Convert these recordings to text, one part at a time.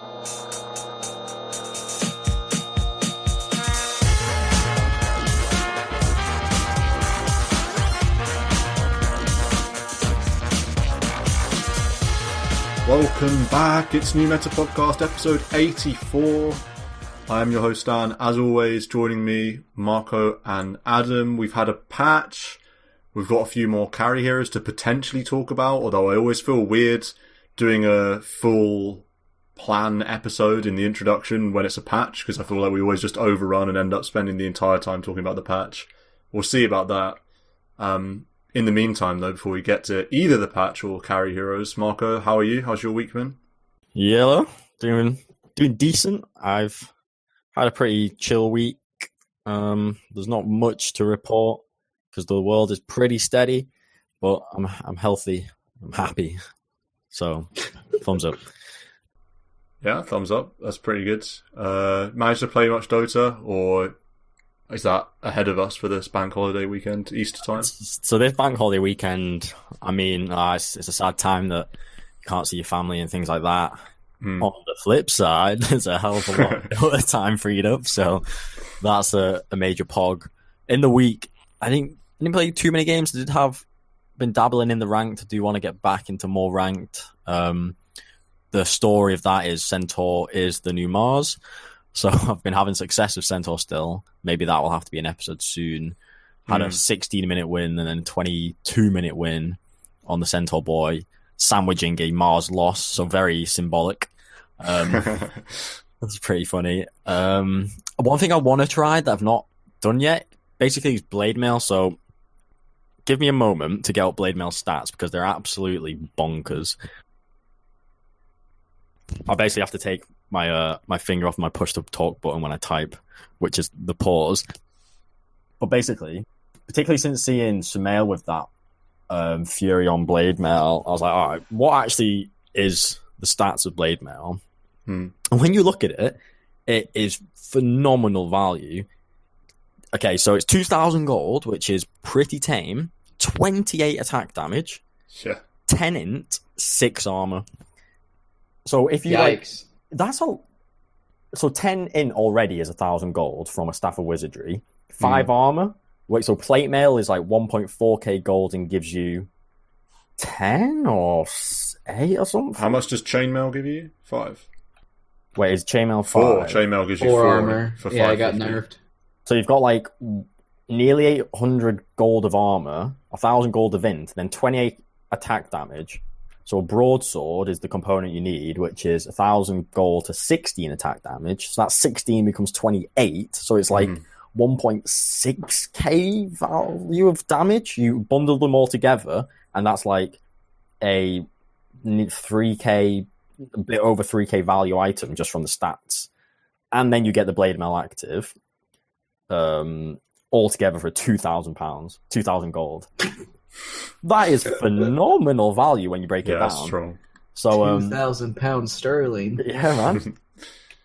Welcome back, it's New Meta Podcast, episode 84. I am your host Dan, as always, joining me, Marco and Adam. We've had a patch, we've got a few more carry heroes to potentially talk about, although I always feel weird doing a full plan episode in the introduction when it's a patch, because I feel like we always just overrun and end up spending the entire time talking about the patch. We'll see about that. In the meantime, though, before we get to either the patch or carry heroes, Marco, how are you? How's your week been? Yellow, doing decent. I've had a pretty chill week. There's not much to report because the world is pretty steady, but I'm healthy. I'm happy. So, thumbs up. Yeah, thumbs up. That's pretty good. Managed to play much Dota, or is that ahead of us for this bank holiday weekend, Easter time? So this bank holiday weekend, I mean, it's a sad time that you can't see your family and things like that. On the flip side, there's a hell of a lot of time freed up, so that's a major pog. In the week, I didn't play too many games. I did have been dabbling in the ranked. I do want to get back into more ranked. The story of that is Centaur is the new Mars. So I've been having success with Centaur still. Maybe that will have to be an episode soon. Had a 16-minute win and then a 22-minute win on the Centaur boy, sandwiching a Mars loss, so very symbolic. That's pretty funny. One thing I want to try that I've not done yet, basically, is Blade Mail. So give me a moment to get out Blade Mail stats because they're absolutely bonkers. I basically have to take my finger off my push to talk button when I type, which is the pause. But basically, particularly since seeing Sumail with that Fury on Blade Mail, I was like, all right, what actually is the stats of Blade Mail? And when you look at it, it is phenomenal value. Okay, so it's 2,000 gold, which is pretty tame, 28 attack damage, 10 int, 6 armor. So if you Yikes. So 10 int already is 1,000 gold from a Staff of Wizardry. 5 armor. Wait, so plate mail is like 1.4k gold and gives you 10 or 8 or something. How much does chainmail give you? 5. Wait, is chainmail 5? 4. Chainmail gives you 4 armor. For 5. Yeah, I got nerfed. So you've got like nearly 800 gold of armor, 1,000 gold of int, then 28 attack damage. So a broadsword is the component you need, which is 1,000 gold to 16 attack damage. So that 16 becomes 28. So it's like 1.6k value of damage. You bundle them all together, and that's like a 3k, a bit over 3k value item just from the stats. And then you get the Blade Mail active, all together for £2,000, 2,000 gold. That is phenomenal value when you break it down. That's strong. So £2,000 sterling. Yeah, man.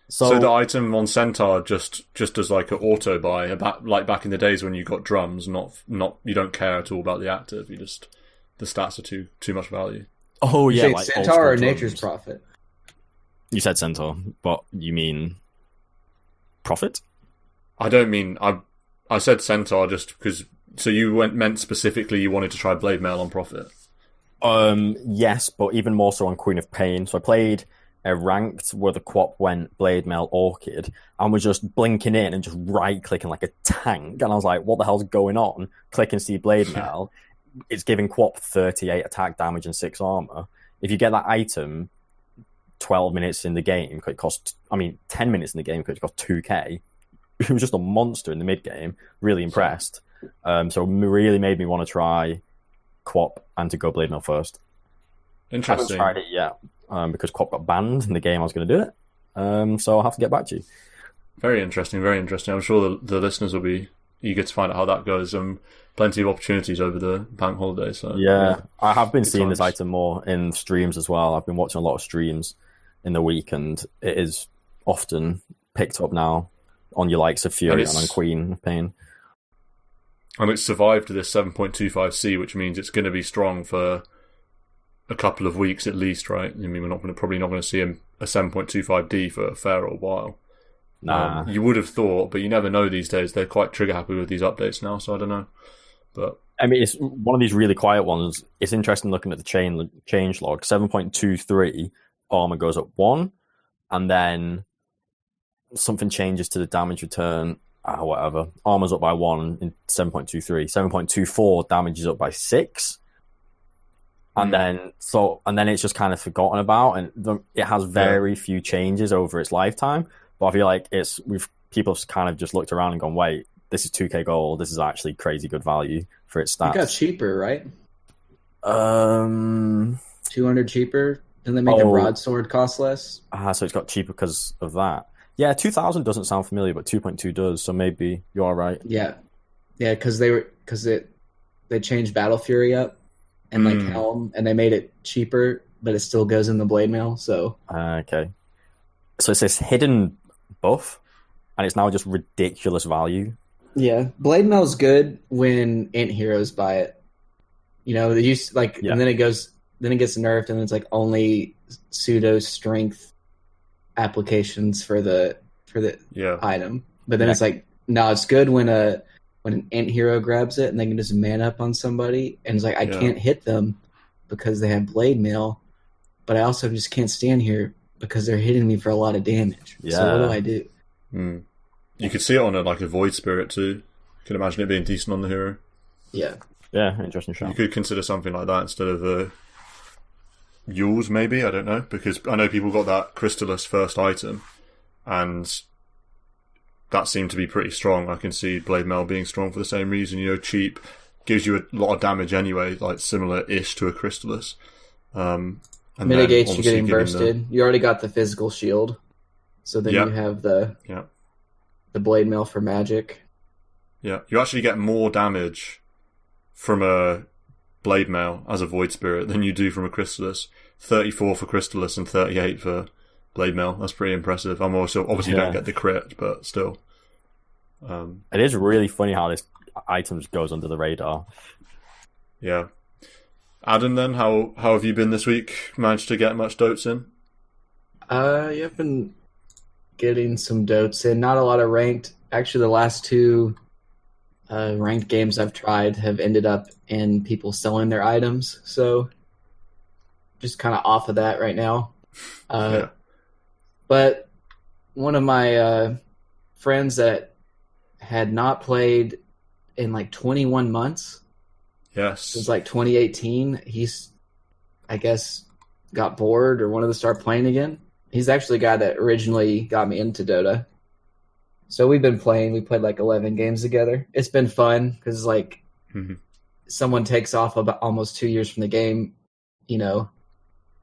So the item on Centaur just as like an auto buy, about like back in the days when you got drums, not you don't care at all about the active. You just the stats are too much value. Oh yeah, like Centaur or Nature's Prophet. You said Centaur, but you mean Prophet? I don't mean I said Centaur just because. So you meant specifically you wanted to try Blade Mail on Prophet? Yes, but even more so on Queen of Pain. So I played a ranked where the quap went Blade Mail Orchid and was just blinking in and just right-clicking like a tank. And I was like, what the hell's going on? Click and see Blade Mail. It's giving quap 38 attack damage and 6 armor. If you get that item 12 minutes in the game, it costs, 10 minutes in the game, because it cost 2k. It was just a monster in the mid-game. Really impressed. So it really made me want to try Quap and to go Blade Mail first. Interesting. I haven't tried it yet because Quap got banned in the game I was going to do it. So I'll have to get back to you. Very interesting, very interesting. I'm sure the listeners will be eager to find out how that goes. Plenty of opportunities over the bank holiday. So yeah, I have been seeing this item more in streams as well. I've been watching a lot of streams in the week, and it is often picked up now on your likes of Fury and on Queen of Pain. And it's survived to this 7.25C, which means it's going to be strong for a couple of weeks at least, right? I mean, we're probably not going to see a 7.25D for a fair old while. Nah. You would have thought, but you never know these days. They're quite trigger happy with these updates now, so I don't know. But I mean, it's one of these really quiet ones. It's interesting looking at the change log. 7.23 armor goes up 1, and then something changes to the damage return. Whatever. Armor's up by 1 in 7.23. 7.24 damage is up by 6. And then it's just kind of forgotten about, and it has very few changes over its lifetime. But I feel like people have kind of just looked around and gone, wait, this is 2k gold. This is actually crazy good value for its stats. It got cheaper, right? 200 cheaper. Didn't they make the broadsword cost less? So it's got cheaper because of that. Yeah, 2,000 doesn't sound familiar, but 2.2 does. So maybe you're all right. Yeah, because they changed Battle Fury up and like Helm, and they made it cheaper, but it still goes in the blade mail. So okay, so it's this hidden buff, and it's now just ridiculous value. Yeah, blade mail's good when int heroes buy it. You know, they use and then it gets nerfed, and it's like only pseudo strength applications for the item. But then it's like, no, it's good when an int hero grabs it and they can just man up on somebody, and it's like I can't hit them because they have blade mail, but I also just can't stand here because they're hitting me for a lot of damage. Yeah. So what do I do? You could see it on a Void Spirit too. You can imagine it being decent on the hero. Yeah. Yeah, interesting shot. You could consider something like that instead of Yules, maybe, I don't know, because I know people got that Crystallis first item, and that seemed to be pretty strong. I can see Blade Mail being strong for the same reason. You know, cheap, gives you a lot of damage anyway, like similar-ish to a Crystallis. And mitigates you getting bursted. You already got the physical shield, so then you have the Blade Mail for magic. Yeah, you actually get more damage from a Blade Mail as a Void Spirit than you do from a Crystallis. 34 for Crystallis and 38 for Blade Mail. That's pretty impressive. I'm also obviously don't get the crit, but still. It is really funny how this item goes under the radar. Yeah. Adam, then, how have you been this week? Managed to get much dotes in? I've been getting some dotes in. Not a lot of ranked. Actually, the last 2 ranked games I've tried have ended up in people selling their items. So just kind of off of that right now. But one of my friends that had not played in like 21 months. Yes. Since like 2018, he's, I guess, got bored or wanted to start playing again. He's actually the guy that originally got me into Dota. So we've been playing. We played like 11 games together. It's been fun because like someone takes off about almost 2 years from the game. You know,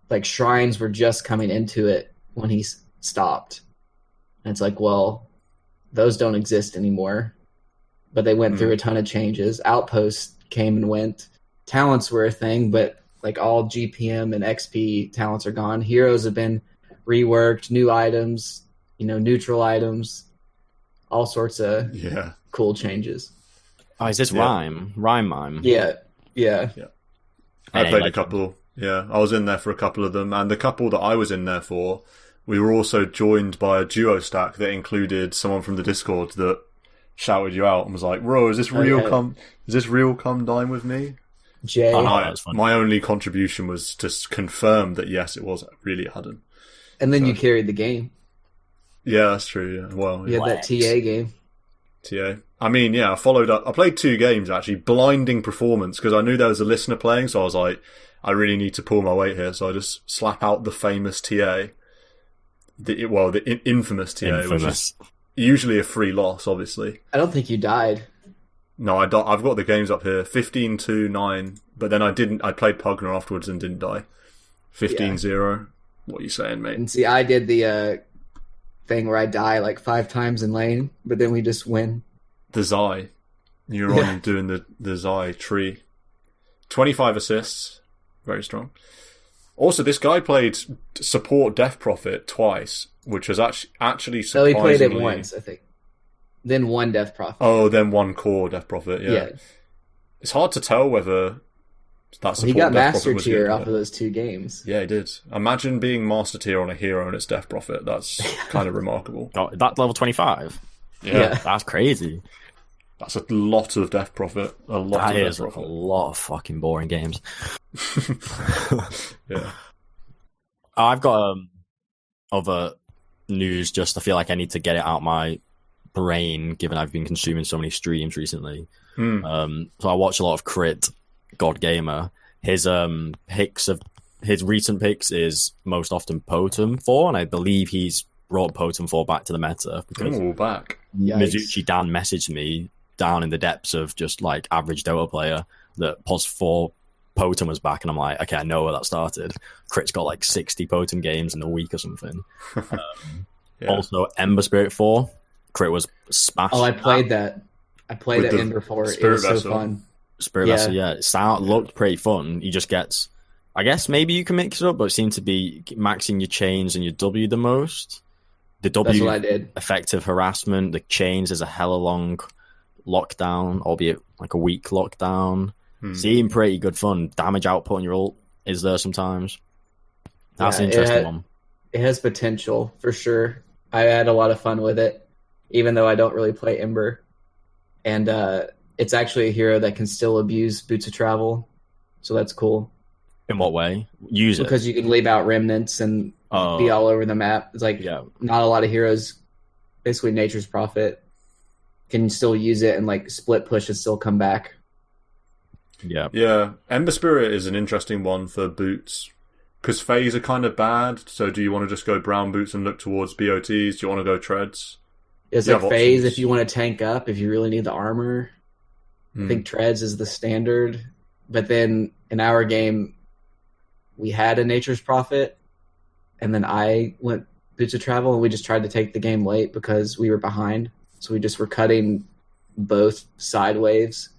like shrines were just coming into it when he stopped. And it's like, well, those don't exist anymore. But they went through a ton of changes. Outposts came and went. Talents were a thing, but like all GPM and XP talents are gone. Heroes have been reworked, new items, you know, neutral items, all sorts of cool changes. Oh, is this Rhyme? Rhyme? Yeah. I played a couple. Yeah, I was in there for a couple of them, and the couple that I was in there for, we were also joined by a duo stack that included someone from the Discord that shouted you out and was like, "Bro, is this real? Is this real? Come dine with me." Jay, my only contribution was to confirm that yes, it was really Adam. And then you carried the game. Yeah, that's true. Yeah, well, you had that TA game. TA. I mean, I followed up. I played 2 games actually, blinding performance because I knew there was a listener playing, so I was like, I really need to pull my weight here. So I just slap out the famous TA, the infamous TA, which is usually a free loss, obviously. I don't think you died. No, I've got the games up here. 15-9, but then I didn't. I played Pugner afterwards and didn't die. 15-0. What are you saying, mate? And see, I did the thing where I die like 5 times in lane, but then we just win. The Zai. You're on doing the Zai tree. 25 assists. Very strong. Also, this guy played support Death Prophet twice, which was actually surprisingly... No, he played it once, I think. Then 1 Death Prophet. Oh, then 1 core Death Prophet, yeah. It's hard to tell whether That He got Death Master Prophet was Tier good, off yeah. of those 2 games. Yeah, he did. Imagine being Master Tier on a hero and its Death Prophet. That's kind of remarkable. God, that level 25? Yeah. That's crazy. That's a lot of Death Prophet. A lot That of Death is a Prophet. lot of fucking boring games. Yeah. I've got other news. Just I feel like I need to get it out my brain, given I've been consuming so many streams recently. So I watch a lot of Crit, God Gamer. His his recent picks is most often Potem 4, and I believe he's brought Potem 4 back to the meta because back. Mizuchi Dan messaged me down in the depths of just like average Dota player that POS 4 Potem was back, and I'm like, okay, I know where that started. Crit's got like 60 Potem games in a week or something. Also, Ember Spirit 4, Crit was smashed. Oh, I played that. I played that Ember 4. It was so fun. Spirit Vessel, yeah. It looked pretty fun. He just gets... I guess maybe you can mix it up, but it seemed to be maxing your chains and your W the most. The W, that's what I did. Effective harassment. The chains is a hella long lockdown, albeit like a weak lockdown. Seemed pretty good fun. Damage output on your ult is there sometimes. That's an interesting one. It has potential, for sure. I had a lot of fun with it, even though I don't really play Ember. And it's actually a hero that can still abuse Boots of Travel, so that's cool. In what way? Use it? Because you can leave out remnants and be all over the map. It's like not a lot of heroes, basically Nature's Prophet, can still use it and like split push and still come back. Yeah. Ember Spirit is an interesting one for boots because Fays are kind of bad. So do you want to just go brown boots and look towards BOTs? Do you want to go treads? It's like Fays if you want to tank up, if you really need the armor. I think treads is the standard. But then in our game, we had a Nature's Prophet, and then I went Boots of Travel, and we just tried to take the game late because we were behind. So we just were cutting both side waves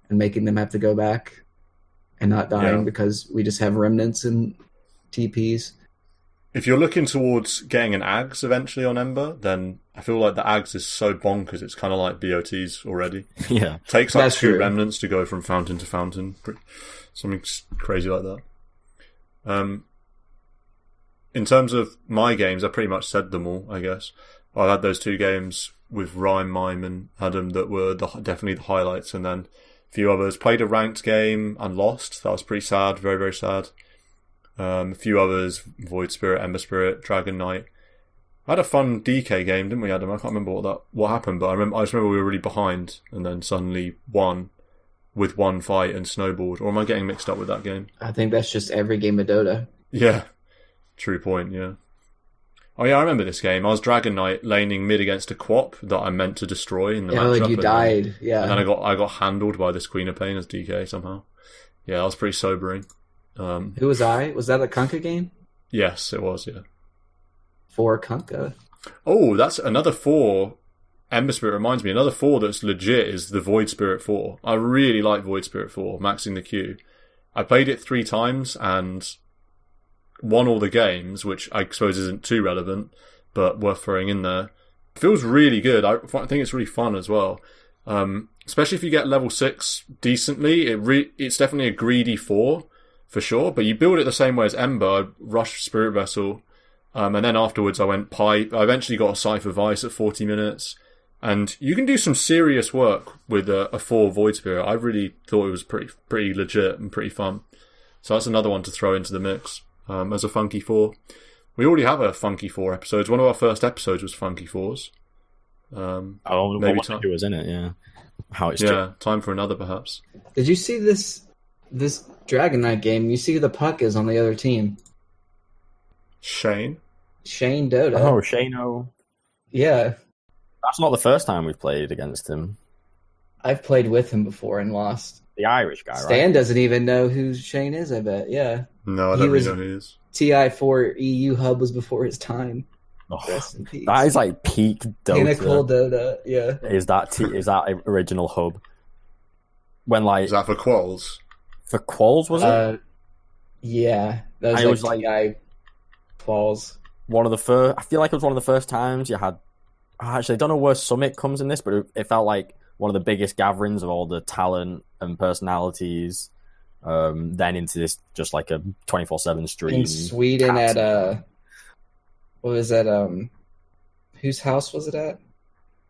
and making them have to go back and not dying because we just have remnants and TPs. If you're looking towards getting an Ags eventually on Ember, then I feel like the Ags is so bonkers, it's kind of like BOTs already. Yeah. Takes like 2 remnants to go from fountain to fountain. Something crazy like that. In terms of my games, I pretty much said them all, I guess. I had those 2 games with Rhyme, Mime, and Adam that were definitely the highlights, and then a few others. Played a ranked game and lost. That was pretty sad, very, very sad. A few others, Void Spirit, Ember Spirit, Dragon Knight. I had a fun DK game, didn't we, Adam? I can't remember what happened, but I just remember we were really behind and then suddenly won with 1 fight and snowballed. Or am I getting mixed up with that game? I think that's just every game of Dota. Yeah, true point, yeah. Oh yeah, I remember this game. I was Dragon Knight laning mid against a Quap that I meant to destroy in the matchup. Like you died, yeah. And then I got handled by this Queen of Pain as DK somehow. Yeah, that was pretty sobering. Who was I? Was that a Kunkka game? Yes, it was, yeah. 4 Kunkka. Oh, that's another 4. Ember Spirit reminds me, another 4 that's legit is the Void Spirit 4. I really like Void Spirit 4, maxing the Q. I played it 3 times and won all the games, which I suppose isn't too relevant, but worth throwing in there. It feels really good. I think it's really fun as well. Especially if you get level 6 decently. It's definitely a greedy 4, for sure, but you build it the same way as Ember. I rushed Spirit Vessel, and then afterwards I went Pipe. I eventually got a Cypher Vice at 40 minutes, and you can do some serious work with a 4 Void Spirit. I really thought it was pretty legit and pretty fun. So that's another one to throw into the mix as a Funky 4. We already have a Funky 4 episodes. One of our first episodes was Funky 4s. Maybe time was in it, yeah. Time for another perhaps. Did you see this Dragon Knight game? You see who the puck is on the other team? Shane Dota. Oh, Shano. Yeah. That's not the first time we've played against him. I've played with him before and lost. The Irish guy, right? Stan doesn't even know who Shane is, I bet. Yeah. No, I don't really know who he is. TI4 EU hub was before his time. Oh, rest in peace. That is like peak Dota. Pinnacle Dota, yeah. Is that original hub? When like is that for Quals? For Quals, was it? Yeah, that was like TI Quals. One of the first. I feel like it was one of the first times you had. Actually, I don't know where Summit comes in this, but it felt like one of the biggest gatherings of all the talent and personalities then into this just like a 24/7 stream. In Sweden at what was that? Whose house was it at?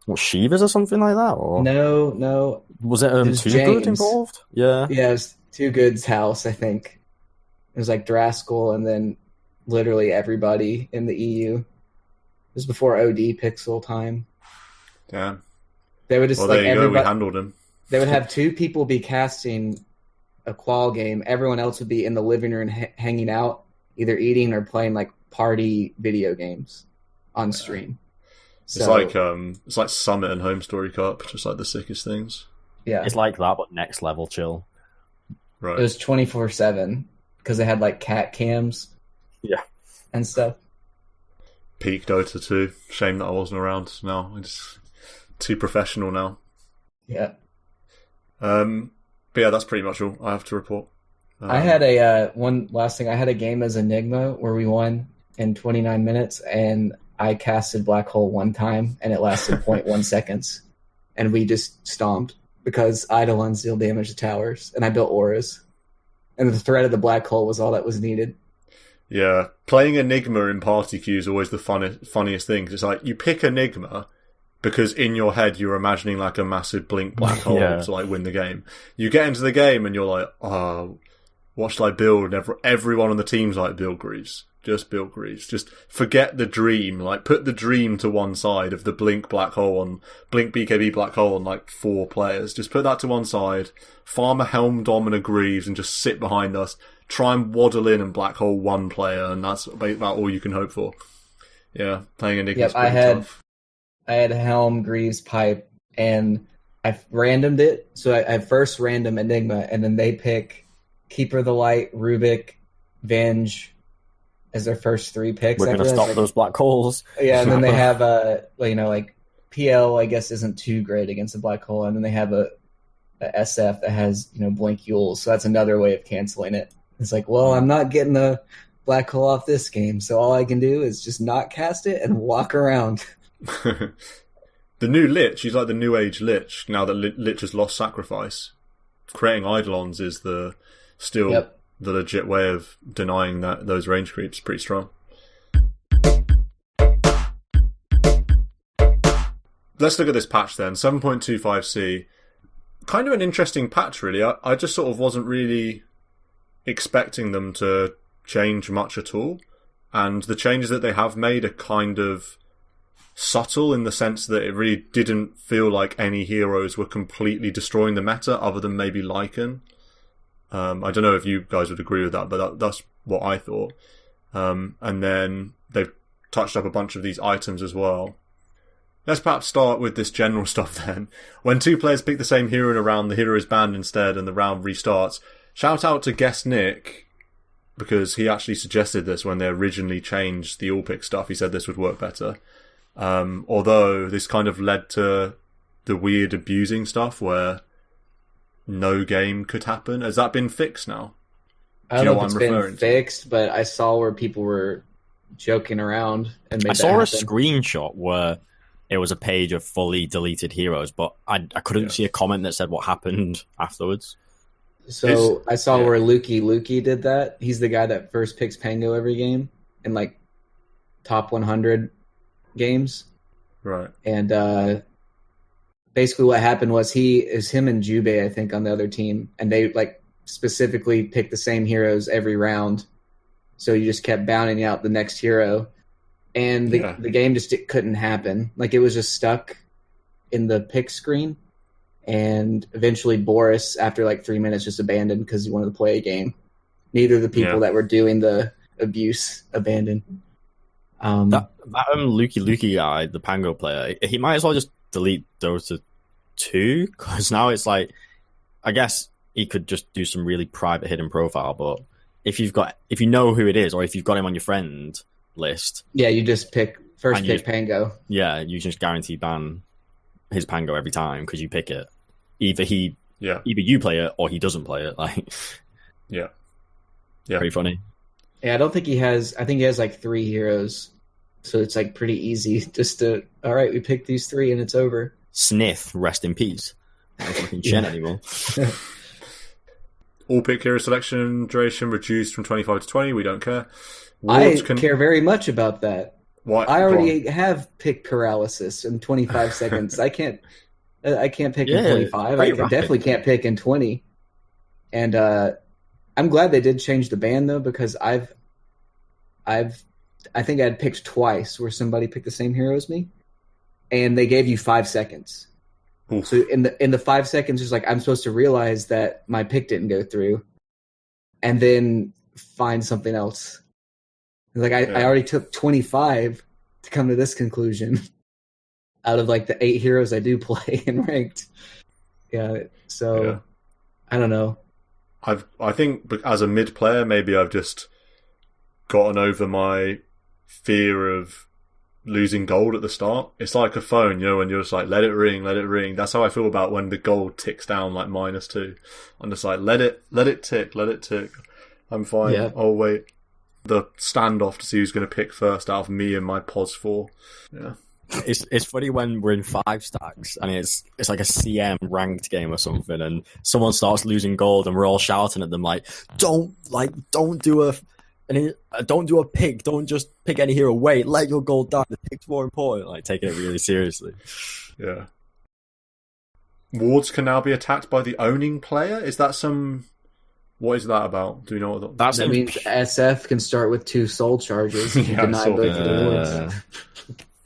What, Shiva's or something like that? Or No. was it was Too Good James. involved? Yeah. Yeah, it was Too Good's house, I think. It was like Draskell and then literally everybody in the EU. It was before OD Pixel time. Damn. They would just Well, like there you go. We everybody. handled him. They would have two people be casting a qual game. Everyone else would be in the living room hanging out, either eating or playing like party video games on stream. So, It's like Summit and Home Story Cup, just like the sickest things. yeah, It's like that, but next level chill. Right. it was 24/7 because they had like cat cams, Yeah. and stuff. Peak Dota 2. Shame that I wasn't around now. I'm just too professional now. Yeah, But yeah, that's pretty much all I have to report. I had a one last thing. I had a game as Enigma where we won in 29 minutes, and I casted Black Hole one time, and it lasted 0.1 seconds, and we just stomped because Eidolons deal damage to towers, and I built auras, and the threat of the Black Hole was all that was needed. Yeah, playing Enigma in party queue is always the funniest thing. 'Cause it's like you pick Enigma because in your head you're imagining like a massive blink black hole Yeah. to like win the game. You get into the game and you're like, oh, what should I build? And everyone on the team's like, build Greaves. Just build Greaves. Just forget the dream. Like put the dream to one side of the blink black hole on blink BKB black hole on like 4 players. Just put that to one side. Farm a Helm Dom and a Greaves and just sit behind us. Try and waddle in and black hole one player, and that's about all you can hope for. Yeah, playing Enigma's Yep, I pretty tough. had Helm, Greaves, Pipe, and I randomed it. So I first random Enigma, and then they pick Keeper of the Light, Rubik, Venge as their first 3 picks. We're going to After that, stop like- those black holes. Yeah, and then they have like PL, I guess, isn't too great against the black hole, and then they have a SF that has blink Yules, so that's another way of canceling it. It's like, well, I'm not getting the black hole off this game, so all I can do is just not cast it and walk around. The new Lich, he's like the new age Lich, now that Lich has lost Sacrifice. Creating Eidolons is still Yep. the legit way of denying those range creeps. Pretty strong. Let's look at this patch then. 7.25C. Kind of an interesting patch, really. I just sort of wasn't really expecting them to change much at all. And the changes that they have made are kind of subtle in the sense that it really didn't feel like any heroes were completely destroying the meta other than maybe Lycan. I don't know if you guys would agree with that, but that's what I thought. And then they've touched up a bunch of these items as well. Let's perhaps start with this general stuff then. When 2 players pick the same hero in a round, the hero is banned instead and the round restarts. Shout out to Guest Nick, because he actually suggested this when they originally changed the all-pick stuff. He said this would work better. Although this kind of led to the weird abusing stuff where no game could happen. Has that been fixed now? I don't know if it's been fixed, but I saw where people were joking around and made I that saw a happen. screenshot where it was a page of fully deleted heroes, but I couldn't see a comment that said what happened afterwards. So I saw where Lukey did that. He's the guy that first picks Pango every game in like top 100 games. Right. And basically what happened was him and Jubei, I think, on the other team, and they like specifically picked the same heroes every round. So you just kept bounding out the next hero. And the game just couldn't happen. Like it was just stuck in the pick screen. And eventually Boris, after like 3 minutes, just abandoned because he wanted to play a game. Neither of the people that were doing the abuse abandoned. That Lukey guy, the Pango player, he might as well just delete Dota 2, because now it's like, I guess he could just do some really private hidden profile, but if you know who it is, or if you've got him on your friend list, you just pick Pango. Yeah, you just guarantee ban his Pango every time because you pick it. Either you play it or he doesn't play it. Like, yeah, pretty funny. Yeah, I think he has like 3 heroes, so it's like pretty easy just to. All right, we picked these 3 and it's over. Snith, rest in peace. Not fucking Shen anymore. All pick hero selection duration reduced from 25 to 20. We don't care. I care very much about that. What? I already have pick paralysis in 25 seconds. I can't pick in 25. I definitely can't pick in 20. And I'm glad they did change the ban though, because I think I had picked twice where somebody picked the same hero as me, and they gave you 5 seconds. Oof. So in the 5 seconds, it's like I'm supposed to realize that my pick didn't go through, and then find something else. Like I already took 25 to come to this conclusion out of like the 8 heroes I do play in ranked. Yeah, so I don't know. I think as a mid player, maybe I've just gotten over my fear of losing gold at the start. It's like a phone, you know, when you're just like, let it ring, let it ring. That's how I feel about when the gold ticks down like -2. I'm just like, let it tick, let it tick. I'm fine. Yeah. I'll wait. The standoff to see who's going to pick first out of me and my pos 4. Yeah. It's funny when we're in 5 stacks and it's like a CM ranked game or something, and someone starts losing gold and we're all shouting at them like, don't do a pick, don't just pick any hero, wait, let your gold die, the pick's more important, like taking it really seriously. Yeah. Wards can now be attacked by the owning player? Is that what is that about? Do you know what that means? SF can start with 2 soul charges and deny both of the wards.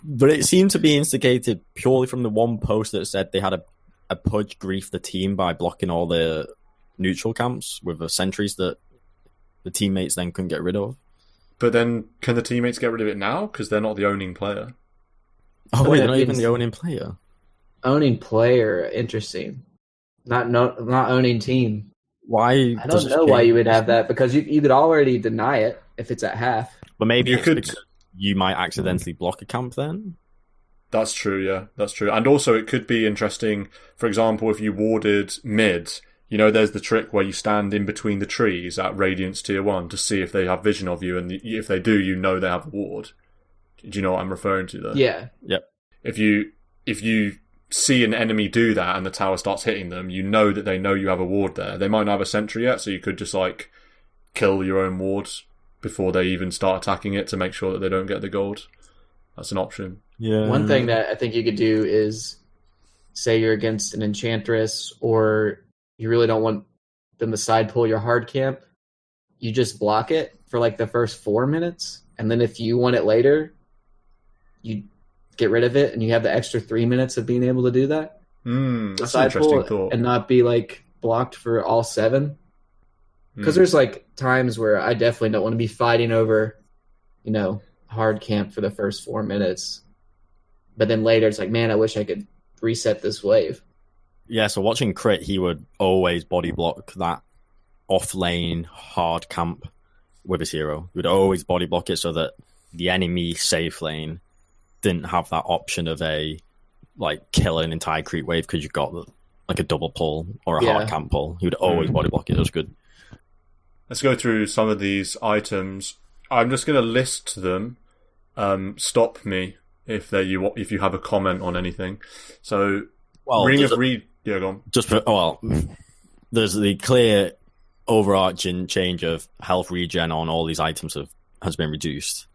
But it seemed to be instigated purely from the one post that said they had a pudge grief the team by blocking all the neutral camps with the sentries that the teammates then couldn't get rid of. But then, can the teammates get rid of it now? Because they're not the owning player. Oh wait, they're not even the owning player. Owning player, interesting. Not owning team. Why? I don't know why you would have that, because you could already deny it if it's at half. But maybe you might accidentally block a camp then? That's true, yeah. That's true. And also it could be interesting, for example, if you warded mid, you know, there's the trick where you stand in between the trees at Radiance Tier 1 to see if they have vision of you, and if they do, you know they have a ward. Do you know what I'm referring to there? Yeah. Yep. If you see an enemy do that and the tower starts hitting them, you know that they know you have a ward there. They might not have a sentry yet, so you could just like kill your own wards before they even start attacking it to make sure that they don't get the gold. That's an option. Yeah. One thing that I think you could do is, say you're against an enchantress, or you really don't want them to side pull your hard camp, you just block it for like the first 4 minutes, and then if you want it later, you get rid of it, and you have the extra 3 minutes of being able to do that. That's an interesting thought. And not be like blocked for all 7. Because there's like times where I definitely don't want to be fighting over, you know, hard camp for the first 4 minutes. But then later it's like, man, I wish I could reset this wave. Yeah, so watching Crit, he would always body block that off lane hard camp with his hero. He would always body block it so that the enemy safe lane didn't have that option of a like kill an entire creep wave because you got like a double pull or a hard camp pull. He would always body block it. It was good. Let's go through some of these items. I'm just going to list them. Stop me if you have a comment on anything. So, Ring of Reed. Yeah, go on. There's the clear overarching change of health regen on all these items has been reduced.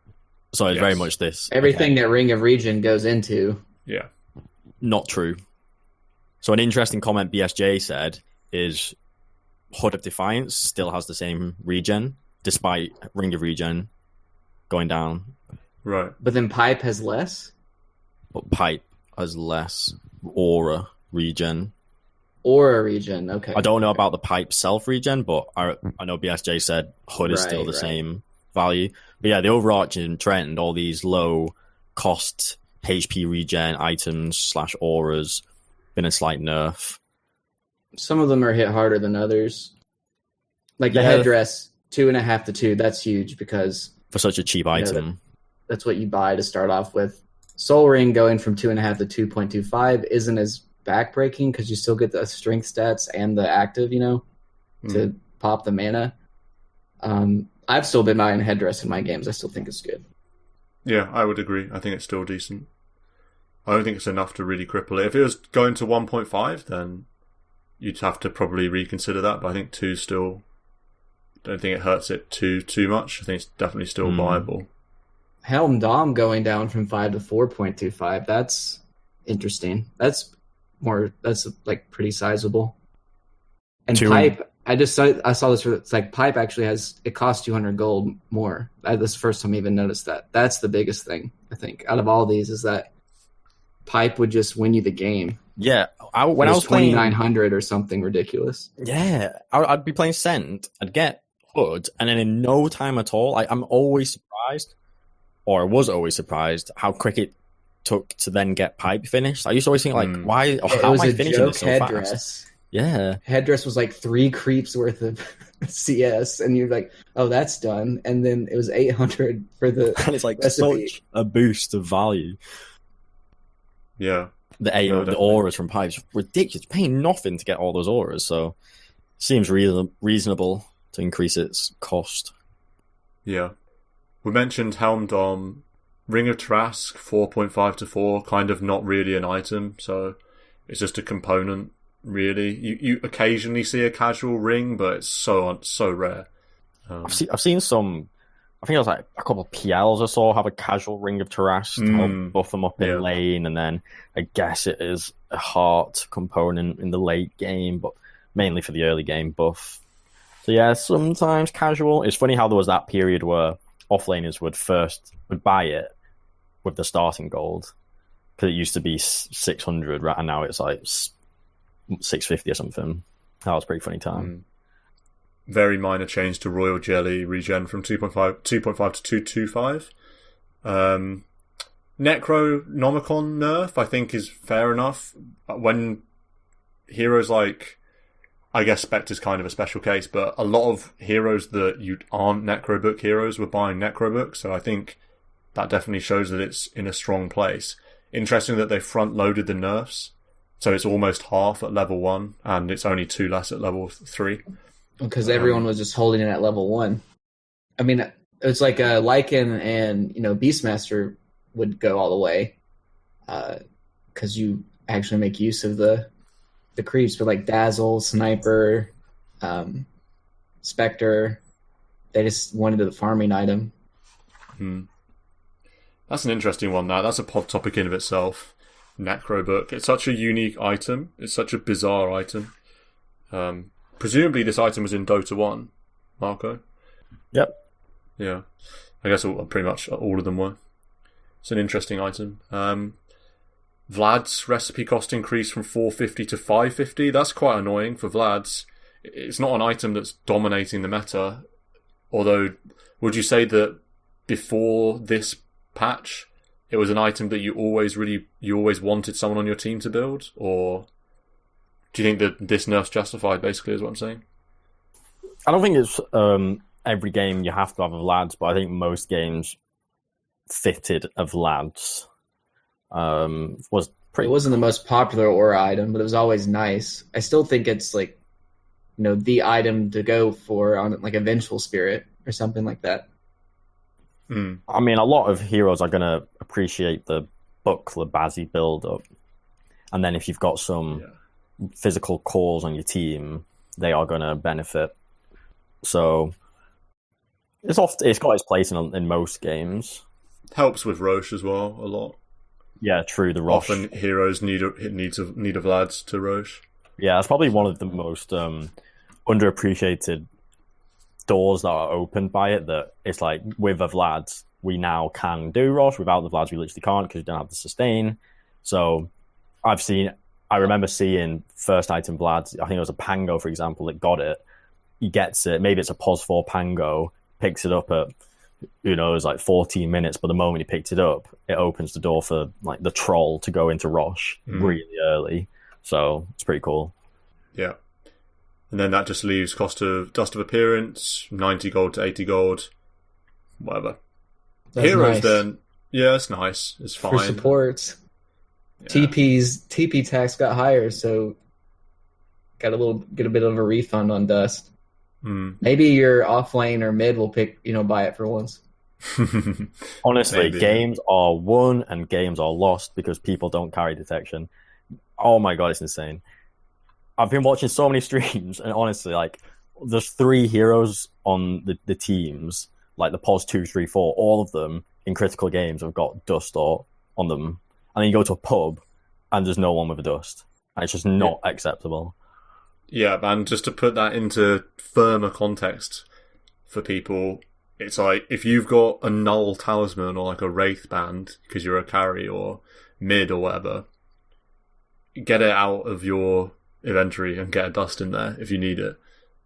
So it's very much this. Everything that Ring of Regen goes into. Yeah. Not true. So an interesting comment BSJ said is Hood of Defiance still has the same regen, despite Ring of Regen going down. Right. But then Pipe has less? But Pipe has less aura regen. Aura regen, okay. I don't know about the Pipe self-regen, but I know BSJ said Hood is still the same value. But yeah, the overarching trend, all these low-cost HP regen items / auras, been a slight nerf. Some of them are hit harder than others. Like the headdress, 2.5 to 2, that's huge because... For such a cheap item. That's what you buy to start off with. Soul Ring going from 2.5 to 2.25 isn't as backbreaking because you still get the strength stats and the active, to pop the mana. I've still been buying headdress in my games. I still think it's good. Yeah, I would agree. I think it's still decent. I don't think it's enough to really cripple it. If it was going to 1.5, then you'd have to probably reconsider that. But I think 2 still, don't think it hurts it too much. I think it's definitely still viable. Helm Dom going down from 5 to 4.25. That's interesting. That's like pretty sizable. And Pipe, I saw this. It's like Pipe actually it costs 200 gold more. This is the first time I even noticed that. That's the biggest thing, I think, out of all these, is that Pipe would just win you the game. Yeah, when I was playing 2,900 or something ridiculous. Yeah, I'd be playing Scent. I'd get Hood, and then in no time at all, I'm always surprised, or I was always surprised, how quick it took to then get Pipe finished. I used to always think, like, why? How am I finishing this so fast? Yeah. Headdress was like 3 creeps worth of CS, and you're like, oh, that's done. And then it was 800 for the and it's like recipe. Such a boost of value. Yeah. The auras from Pipes, ridiculous. Paying nothing to get all those auras, so seems reasonable to increase its cost. Yeah. We mentioned Helm Dom. Ring of Trask, 4.5 to 4, kind of not really an item, so it's just a component. Really, you occasionally see a casual ring, but it's so rare. I've seen some. I think it was like a couple of PLs I saw have a casual Ring of Tarrasque to help buff them up in lane, and then I guess it is a heart component in the late game, but mainly for the early game buff. So yeah, sometimes casual. It's funny how there was that period where offlaners would buy it with the starting gold, because it used to be 600, right, and now it's like 650 or something. That was a pretty funny time. Very minor change to Royal Jelly regen from 2.5 to 225. Necronomicon nerf, I think, is fair enough. When heroes like, I guess Spectre's kind of a special case, but a lot of heroes that aren't Necrobook heroes were buying Necrobook, so I think that definitely shows that it's in a strong place. Interesting that they front-loaded the nerfs, so it's almost half at level 1, and it's only 2 less at level 3. Because everyone was just holding it at level 1. I mean, it's like Lycan and Beastmaster would go all the way, because you actually make use of the creeps. But like Dazzle, Sniper, Spectre, they just wanted the farming item. That's an interesting one. That's a pod topic in of itself. Necrobook. It's such a unique item. It's such a bizarre item. Presumably this item was in Dota 1, Marco? Yep. Yeah. I guess pretty much all of them were. It's an interesting item. Vlad's recipe cost increased from 450 to 550. That's quite annoying for Vlad's. It's not an item that's dominating the meta. Although, would you say that before this patch, it was an item that you always wanted someone on your team to build? Or do you think that this nerf's justified, basically, is what I'm saying? I don't think it's every game you have to have a Vlad's, but I think most games fitted a Vlad's. It wasn't the most popular aura item, but it was always nice. I still think it's like, the item to go for on like a Vengeful Spirit or something like that. I mean, a lot of heroes are going to appreciate the Buckler Bazzi build up, and then if you've got some physical cores on your team, they are going to benefit. So it's got its place in most games. Helps with Roche as well a lot. Yeah, true. The Roche. Often heroes need of Vlads to Roche. Yeah, it's probably one of the most underappreciated doors that are opened by it. That it's like with a Vlads, we now can do Roche. Without the Vlads, we literally can't because you don't have the sustain. So I remember seeing first item Vlads. I think it was a Pango, for example, that got it. He gets it. Maybe it's a POS 4 Pango. Picks it up at, it was like 14 minutes, but the moment he picked it up, it opens the door for like the troll to go into Roche really early. So it's pretty cool. Yeah. And then that just leaves cost of Dust of Appearance, 90 gold to 80 gold, whatever. That's Heroes nice. Then, yeah, it's nice. It's fine. For supports. Yeah. TP tax got higher, so get a bit of a refund on Dust. Maybe your off lane or mid will buy it for once. Honestly, Maybe. Games are won and games are lost because people don't carry detection. Oh my god, it's insane. I've been watching so many streams, and honestly, like, there's 3 heroes on the teams, like the pos 2, 3, 4. All of them in critical games have got dust or on them, and then you go to a pub, and there's no one with a dust. And it's just not acceptable. Yeah, and just to put that into firmer context for people, it's like if you've got a null talisman or like a wraith band because you're a carry or mid or whatever, get it out of your inventory and get a dust in there if you need it.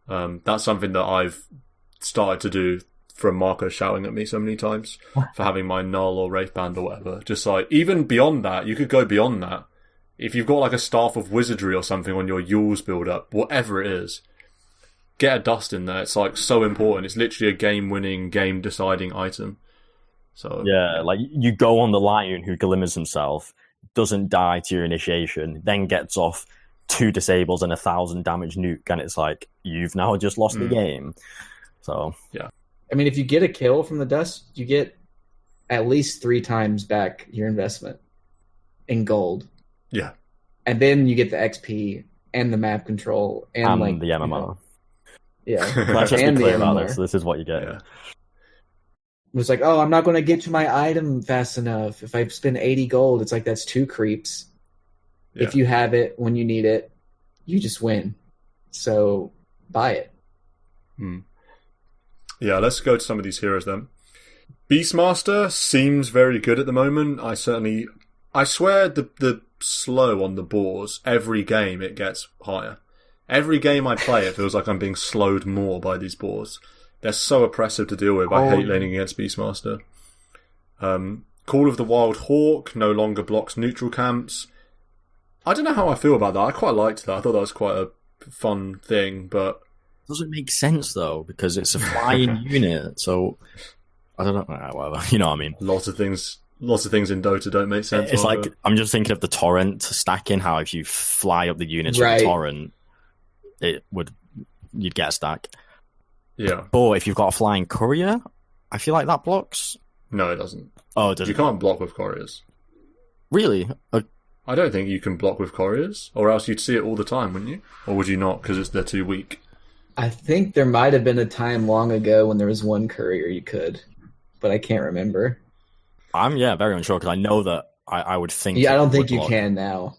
That's something that I've started to do from Marco shouting at me so many times for having my null or wraith band or whatever. Just like, even beyond that, you could go beyond that. If you've got like a staff of wizardry or something on your Yules build up, whatever it is, get a dust in there. It's like so important. It's literally a game-winning, game-deciding item. So yeah, like you go on the Lion who glimmers himself, doesn't die to your initiation, then gets off 2 disables and 1,000 damage nuke, and it's like you've now just lost the game. So yeah, I mean, if you get a kill from the dust, you get at least 3 times back your investment in gold. Yeah, and then you get the XP and the map control and like the MMR. Yeah, let's just be and clear the about MMR. this. This is what you get. Yeah. It was like, oh, I'm not going to get to my item fast enough. If I spend 80 gold, it's like that's 2 creeps. Yeah. If you have it when you need it, you just win. So buy it. Yeah, let's go to some of these heroes then. Beastmaster seems very good at the moment. I swear the slow on the boars, every game it gets higher. Every game I play, it feels like I'm being slowed more by these boars. They're so oppressive to deal with. I hate laning against Beastmaster. Call of the Wild Hawk no longer blocks neutral camps. I don't know how I feel about that. I quite liked that. I thought that was quite a fun thing, but... Doesn't make sense, though, because it's a flying unit, so... I don't know, whatever. You know what I mean? Lots of things in Dota don't make sense. It's like, I'm just thinking of the torrent stacking, how if you fly up the units Right. with the torrent, you'd get a stack. Yeah. But if you've got a flying courier, I feel like that blocks. No, it doesn't. Oh, it doesn't. You can't block with couriers. Really? I don't think you can block with couriers, or else you'd see it all the time, wouldn't you? Or would you not, because they're too weak? I think there might have been a time long ago when there was one courier you could, but I can't remember. I'm very unsure, because I know that I would think... Yeah, I don't think you block. can now.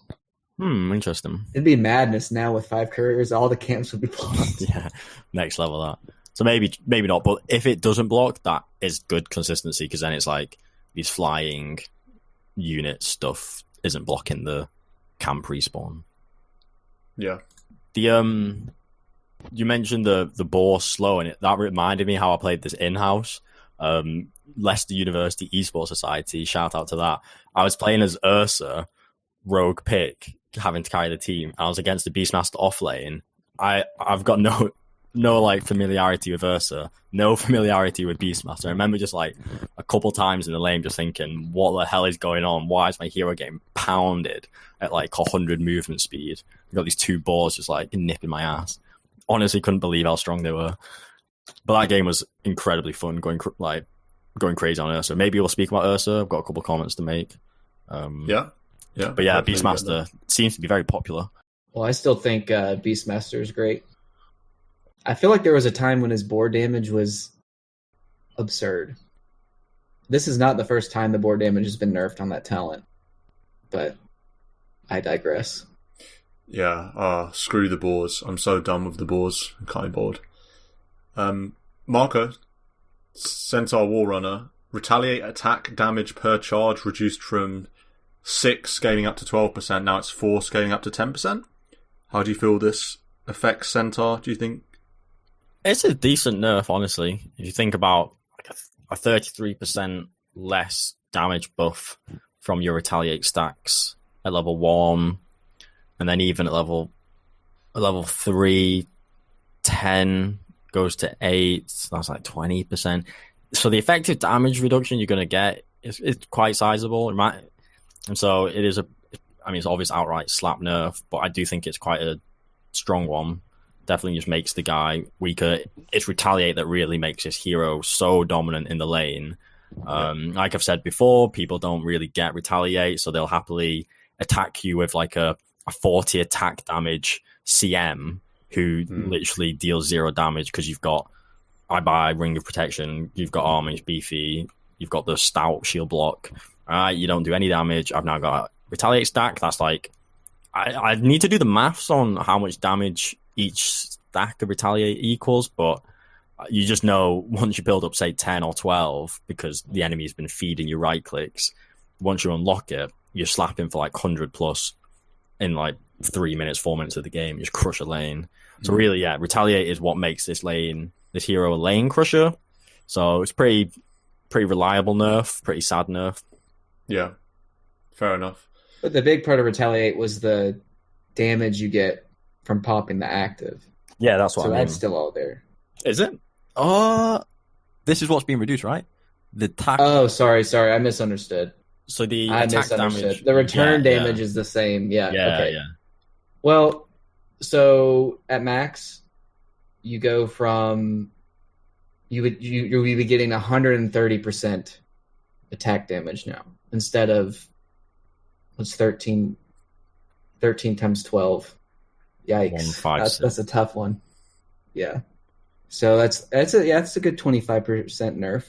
Interesting. It'd be madness now with 5 couriers. All the camps would be blocked. Yeah, next level that. So maybe not, but if it doesn't block, that is good consistency, because then it's like these flying unit stuff isn't blocking the camp respawn. Yeah. You mentioned the boar slow, and that reminded me how I played this in-house. Leicester University Esports Society, shout out to that. I was playing as Ursa, rogue pick, having to carry the team. I was against the Beastmaster off lane. I've got no like familiarity with Ursa, no familiarity with Beastmaster. I remember just like a couple times in the lane just thinking, what the hell is going on? Why is my hero getting pounded at like 100 movement speed? I've got these 2 boars just like nipping my ass. Honestly, couldn't believe how strong they were. But that game was incredibly fun, going crazy on Ursa. Maybe we'll speak about Ursa. I've got a couple of comments to make. Yeah. But yeah, Beastmaster seems to be very popular. Well, I still think Beastmaster is great. I feel like there was a time when his board damage was absurd. This is not the first time the board damage has been nerfed on that talent, but I digress. Yeah, screw the boars. I'm so done with the boars. I'm kind of bored. Marco, Centaur Warrunner, retaliate attack damage per charge reduced from 6 scaling up to 12%. Now it's 4 scaling up to 10%. How do you feel this affects Centaur, do you think? It's a decent nerf, honestly. If you think about like a 33% less damage buff from your retaliate stacks at level 1, and then even at level 3, 10 goes to 8. That's like 20%. So the effective damage reduction you're going to get is quite sizable. And so it is it's obvious outright slap nerf, but I do think it's quite a strong one. Definitely just makes the guy weaker. It's retaliate that really makes his hero so dominant in the lane. Like I've said before, people don't really get retaliate, so they'll happily attack you with like a 40 attack damage CM who literally deals 0 damage because you've got I buy Ring of Protection, you've got armor, it's beefy, you've got the stout shield block. You don't do any damage. I've now got a Retaliate stack. That's like I need to do the maths on how much damage each stack of Retaliate equals, but you just know once you build up, say, 10 or 12, because the enemy's been feeding you right clicks, once you unlock it, you're slapping for like 100 plus in like 3 minutes, 4 minutes of the game. You just crush a lane. So really, yeah, Retaliate is what makes this hero a lane crusher. So it's pretty reliable nerf, pretty sad nerf. Yeah, fair enough. But the big part of Retaliate was the damage you get from popping the active. Yeah, that's what I mean. So that's still all there. Is it? This is what's being reduced, right? The attack. Oh, sorry, I misunderstood. So the I attack misunderstood. damage. The return damage is the same. Yeah. Okay. Yeah. Well, so at max, you go from you'll be getting 130% attack damage now instead of what's 13 times 12. Yikes! That's a tough one. Yeah. So that's a good 25% nerf.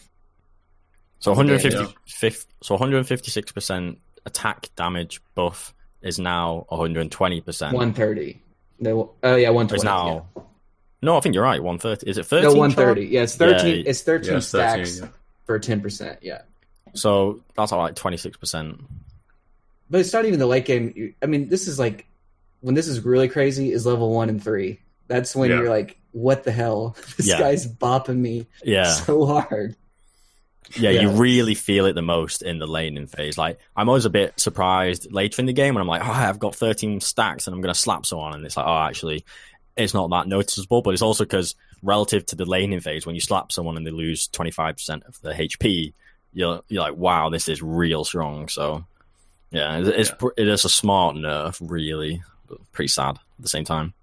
So 156% attack damage buff is now 120%. 130. No, 120. It's now. Yeah. No, I think you're right. 130. Is it 13? No, 130. Yeah, it's 13. Yeah, it's 13 stacks 13, for 10%. Yeah. So that's like 26%. But it's not even the late game. I mean, this is like when this is really crazy is level 1 and 3. That's when you're like, what the hell? This guy's bopping me so hard. Yeah, you really feel it the most in the laning phase. Like, I'm always a bit surprised later in the game when I'm like, I've got 13 stacks and I'm going to slap someone. And it's like, actually, it's not that noticeable. But it's also because relative to the laning phase, when you slap someone and they lose 25% of their HP, you're like, wow, this is real strong. So, it is a smart nerf, really, but pretty sad at the same time.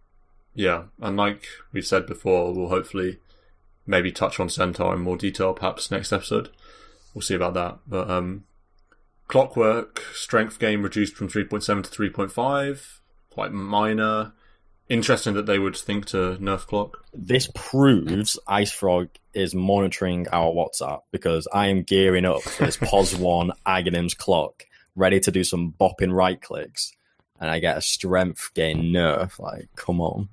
Yeah, and like we said before, we'll hopefully maybe touch on Centaur in more detail perhaps next episode. We'll see about that. But Clockwork, strength gain reduced from 3.7 to 3.5. Quite minor. Interesting that they would think to nerf Clock. This proves Ice Frog is monitoring our WhatsApp, because I am gearing up for this POS 1 Aghanim's Clock, ready to do some bopping right clicks, and I get a strength gain nerf. Like, come on.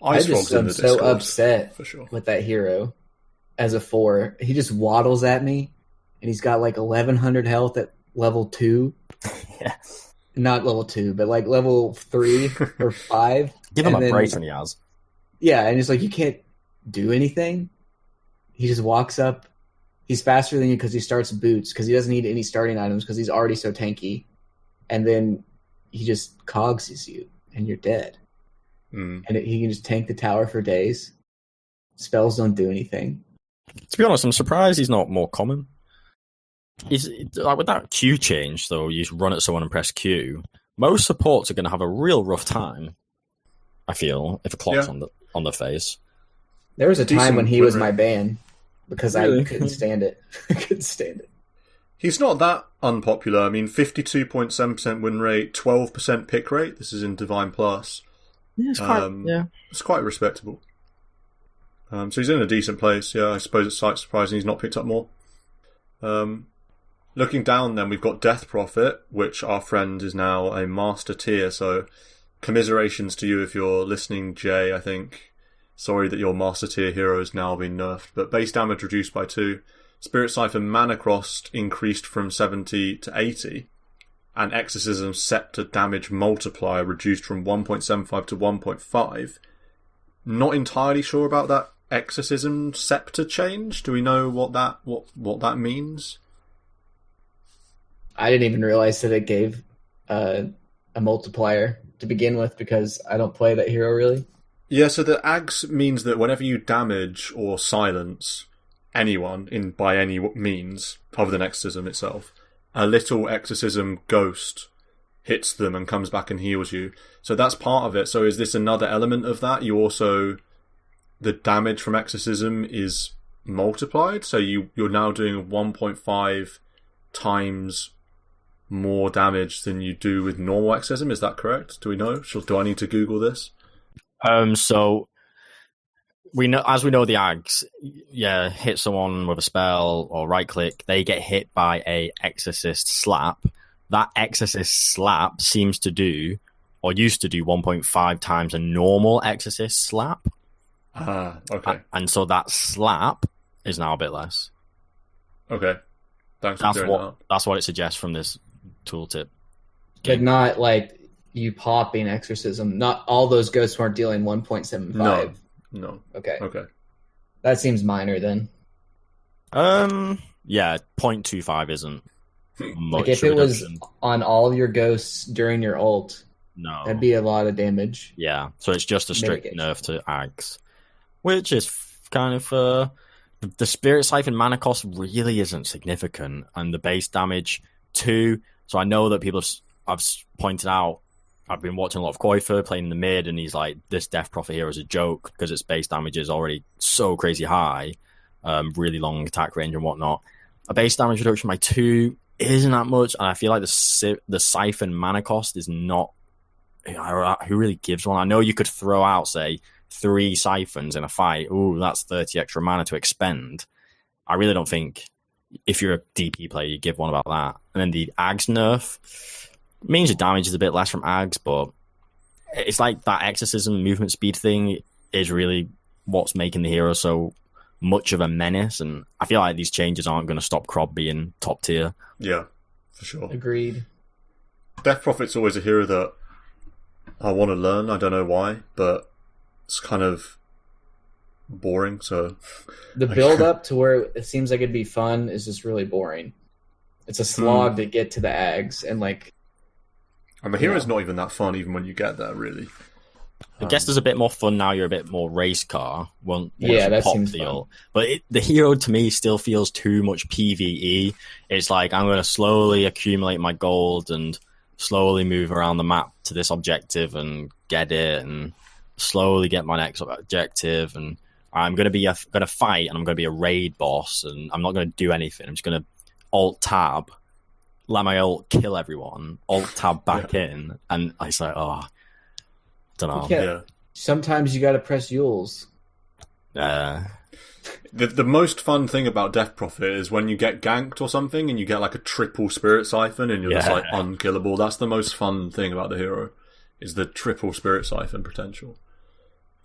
I'm so upset with that hero as a 4. He just waddles at me, and he's got like 1,100 health at level 2. Yeah. Not level 2, but like level 3 or 5. Give him a break when he has. Yeah, and it's like, you can't do anything. He just walks up. He's faster than you because he starts boots, because he doesn't need any starting items because he's already so tanky. And then he just cogses you, and you're dead. And he can just tank the tower for days. Spells don't do anything. To be honest, I'm surprised he's not more common. He's like, with that Q change, though, you just run at someone and press Q. Most supports are going to have a real rough time, I feel, if a clock's on the face. There was a time when he was my ban because I couldn't stand it. I couldn't stand it. He's not that unpopular. I mean, 52.7% win rate, 12% pick rate. This is in Divine Plus. Yeah, it's quite respectable. So he's in a decent place. Yeah, I suppose it's slight surprising he's not picked up more. Looking down, then we've got Death Prophet, which our friend is now a master tier. So commiserations to you if you're listening, Jay. I think sorry that your master tier hero has now been nerfed, but base damage reduced by 2. Spirit Siphon Mana Crossed increased from 70 to 80. And Exorcism Scepter damage multiplier reduced from 1.75 to 1.5. Not entirely sure about that Exorcism Scepter change. Do we know what that means? I didn't even realize that it gave a multiplier to begin with, because I don't play that hero really. Yeah, so the AGS means that whenever you damage or silence anyone by any means other than Exorcism itself, a little Exorcism ghost hits them and comes back and heals you. So that's part of it. So is this another element of that? The damage from Exorcism is multiplied, so you're now doing 1.5 times more damage than you do with normal Exorcism. Is that correct? Do we know? Do I need to Google this? So we know, as we know, the Ags, hit someone with a spell or right click, they get hit by a Exorcist slap. That Exorcist slap seems to do, or used to do, 1.5 times a normal Exorcist slap. Okay. And so that slap is now a bit less. Okay. Thanks for clearing that up. That's what it suggests from this tooltip. But not like you popping exorcism. Not all those ghosts weren't dealing 1.75. No. Okay. Okay. That seems minor then. Yeah, 0.25 isn't much. Like if it was on all your ghosts during your ult, no, that'd be a lot of damage. Yeah, so it's just a strict Mitigation. nerf to Ags, which is kind of the Spirit Siphon mana cost really isn't significant, and the base damage too. So I know that I've pointed out. I've been watching a lot of Koifer playing in the mid, and he's like, this Death Prophet here is a joke because its base damage is already so crazy high, really long attack range and whatnot. A base damage reduction by 2 isn't that much, and I feel like the Siphon mana cost is not. Who really gives one? I know you could throw out, say, 3 Siphons in a fight. Ooh, that's 30 extra mana to expend. I really don't think if you're a DP player, you give one about that. And then the Ags nerf means your damage is a bit less from Ags, but it's like that Exorcism movement speed thing is really what's making the hero so much of a menace, and I feel like these changes aren't going to stop Krob being top tier. Yeah, for sure. Agreed. Death Prophet's always a hero that I want to learn. I don't know why, but it's kind of boring. So the build up to where it seems like it'd be fun is just really boring. It's a slog to get to the Ags, and like. And the hero's not even that fun, even when you get there, really. I guess there's a bit more fun now. You're a bit more race car. That seems fun. But the hero to me still feels too much PvE. It's like I'm going to slowly accumulate my gold and slowly move around the map to this objective and get it, and slowly get my next objective. And I'm going to fight, and I'm going to be a raid boss, and I'm not going to do anything. I'm just going to alt tab, let my ult kill everyone, alt tab back in, and I say, don't know. Yeah. Sometimes you got to press Yules. The most fun thing about Death Prophet is when you get ganked or something and you get like a triple Spirit Siphon and you're just like unkillable. That's the most fun thing about the hero, is the triple Spirit Siphon potential.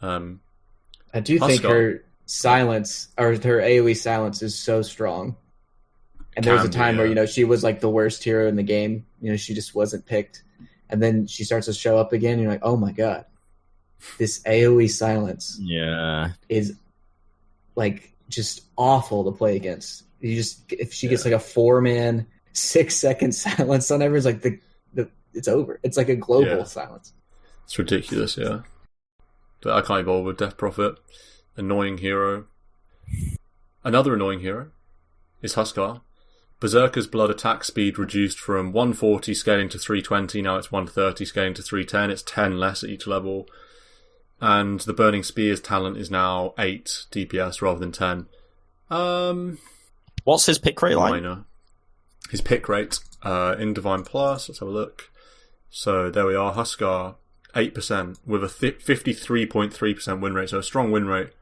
I do think her silence, or her AoE silence, is so strong. And there was a time where, she was like the worst hero in the game. She just wasn't picked. And then she starts to show up again, and you're like, oh my god, this AoE silence is like just awful to play against. If she gets like a 4-man 6-second silence on everyone's like it's over. It's like a global silence. It's ridiculous, yeah. But I can't evolve with Death Prophet. Annoying hero. Another annoying hero is Huskar. Berserker's blood attack speed reduced from 140 scaling to 320, now it's 130 scaling to 310. It's 10 less at each level. And the Burning Spear's talent is now 8 DPS rather than 10. What's his pick rate like? Minor. His pick rate in Divine Plus, let's have a look. So there we are, Huskar, 8% with a 53.3% win rate, so a strong win rate.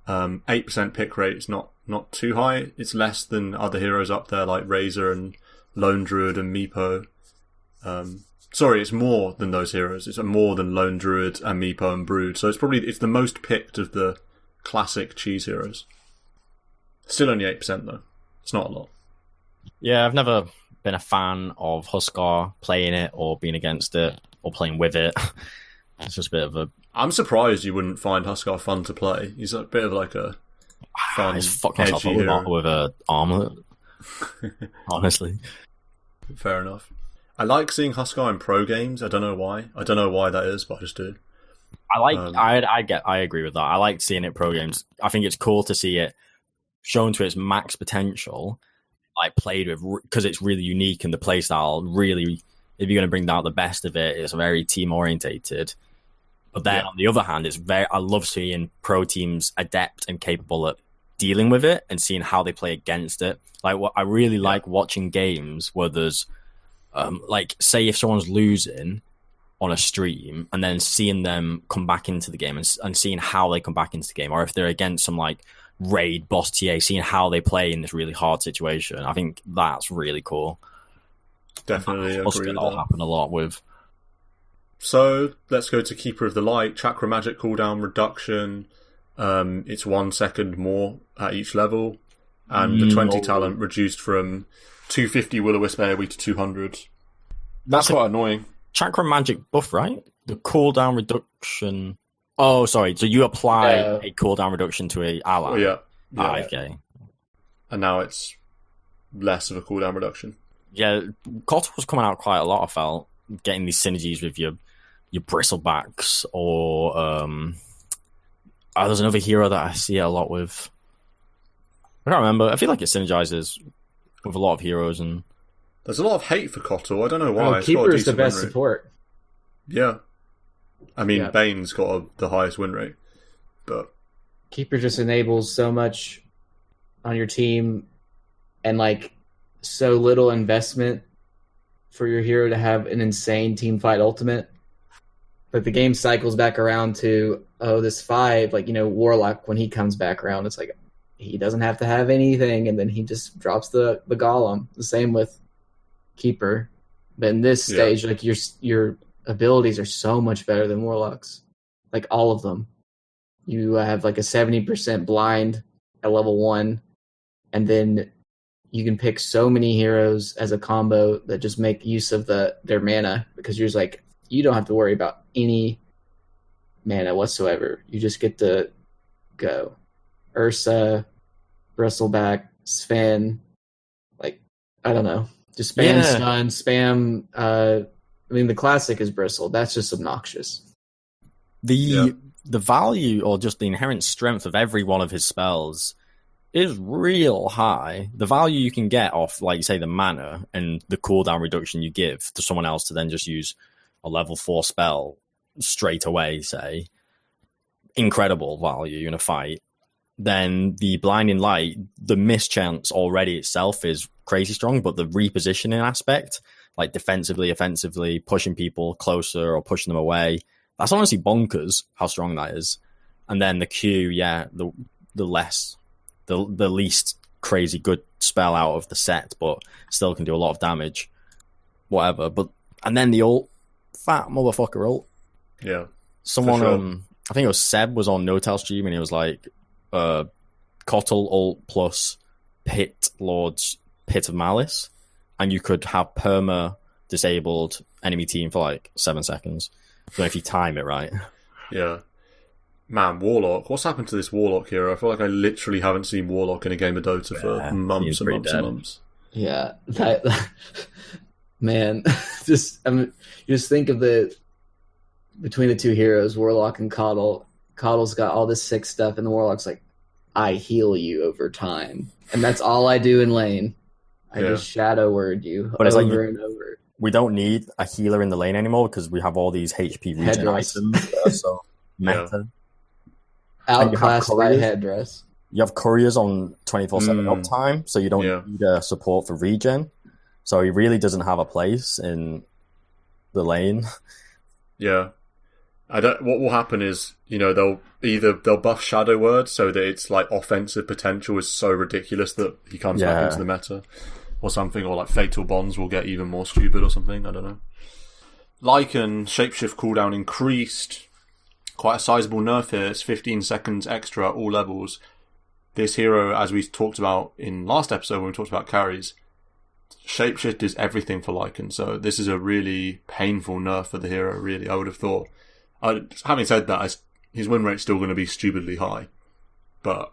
8% pick rate is not too high. It's less than other heroes up there like Razor and Lone Druid and Meepo. Sorry, it's more than those heroes. It's more than Lone Druid and Meepo and Brood. So it's the most picked of the classic cheese heroes. Still only 8% though. It's not a lot. Yeah, I've never been a fan of Huskar playing it or being against it or playing with it. It's just a bit of a... I'm surprised you wouldn't find Huskar fun to play. He's a bit of like a fun, fuck myself up with a armlet. Honestly. Fair enough. I like seeing Huskar in pro games. I don't know why. I don't know why that is, but I just do. I agree with that. I like seeing it pro games. I think it's cool to see it shown to its max potential, like played with, because it's really unique and the playstyle really, if you're going to bring out the best of it, it's very team orientated. But then on the other hand, I love seeing pro teams adept and capable at dealing with it and seeing how they play against it. Like I really like watching games where there's like, say if someone's losing on a stream and then seeing them come back into the game and seeing how they come back into the game, or if they're against some like raid boss TA, seeing how they play in this really hard situation. I think that's really cool. Definitely agree with that'll that. happen a lot with. So let's go to Keeper of the Light. Chakra Magic cooldown reduction. It's 1 second more at each level. And the 20 talent reduced from 250 Will-O-Wisp AoE to 200. That's quite annoying. Chakra Magic buff, right? The cooldown reduction. Oh, sorry. So you apply a cooldown reduction to a ally. Oh, yeah. Okay. And now it's less of a cooldown reduction. Yeah, Kotal was coming out quite a lot, I felt. Getting these synergies with your bristlebacks, or there's another hero that I see it a lot with. I can't remember. I feel like it synergizes with a lot of heroes, and there's a lot of hate for Kotal. I don't know why. Keeper is the best support. Yeah, I mean Bane's got the highest win rate, but Keeper just enables so much on your team, and like so little investment for your hero to have an insane team fight ultimate. But the game cycles back around to, this 5, like, Warlock, when he comes back around, it's like, he doesn't have to have anything, and then he just drops the golem. The same with Keeper. But in this stage, like, your abilities are so much better than Warlock's. Like, all of them. You have, like, a 70% blind at level 1, and then you can pick so many heroes as a combo that just make use of their mana, because you're just like, you don't have to worry about any mana whatsoever. You just get to go. Ursa, Bristleback, Sven, like, I don't know. Just spam stun, spam. I mean, the classic is Bristle. That's just obnoxious. The value, or just the inherent strength of every one of his spells is real high. The value you can get off, like you say, the mana and the cooldown reduction you give to someone else to then just use a level 4 spell straight away, say, incredible value in a fight. Then the blinding light, the mischance already itself is crazy strong, but the repositioning aspect, like defensively, offensively, pushing people closer or pushing them away, that's honestly bonkers how strong that is. And then the Q, the least crazy good spell out of the set, but still can do a lot of damage. Whatever. And then the ult, fat motherfucker ult. Yeah. Someone, I think it was Seb, was on NoTel stream, and he was like, Kotal ult plus Pit Lord's Pit of Malice, and you could have perma disabled enemy team for like 7 seconds. So if you time it right. Yeah. Man, Warlock. What's happened to this Warlock hero? I feel like I literally haven't seen Warlock in a game of Dota for months and months and months. Yeah. Man, just think of between the two heroes, Warlock and Kotal. Kotal's got all this sick stuff, and the Warlock's like, I heal you over time. And that's all I do in lane. I just shadow word you over and over. We don't need a healer in the lane anymore because we have all these HP regen items. So meta. Outclassed by headdress. You have couriers on 24/7 uptime, so you don't need a support for regen. So he really doesn't have a place in the lane. Yeah. What will happen is, they'll buff Shadow Word so that its like offensive potential is so ridiculous that he comes back into the meta or something, or like Fatal Bonds will get even more stupid or something. I don't know. Lycan shapeshift cooldown increased. Quite a sizable nerf here. It's 15 seconds extra at all levels. This hero, as we talked about in last episode when we talked about carries, shapeshift is everything for Lycan. So this is a really painful nerf for the hero, really, I would have thought. Having said that, his win rate's still going to be stupidly high. But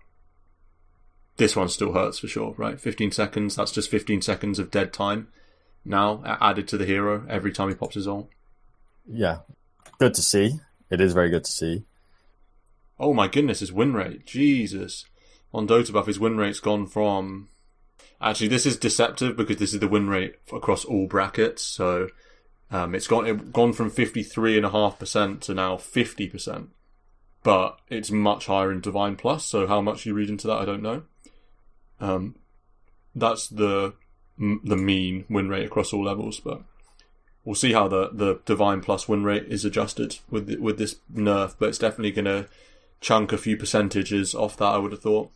this one still hurts for sure, right? 15 seconds, that's just 15 seconds of dead time now added to the hero every time he pops his ult. Yeah. Good to see. It is very good to see. Oh my goodness, his win rate. Jesus. On Dota Buff, his win rate's gone from... Actually, this is deceptive because this is the win rate across all brackets. So it's gone from 53.5% to now 50%. But it's much higher in Divine Plus, so how much you read into that, I don't know. That's the mean win rate across all levels, but we'll see how the Divine Plus win rate is adjusted with this nerf, but it's definitely going to chunk a few percentages off that, I would have thought.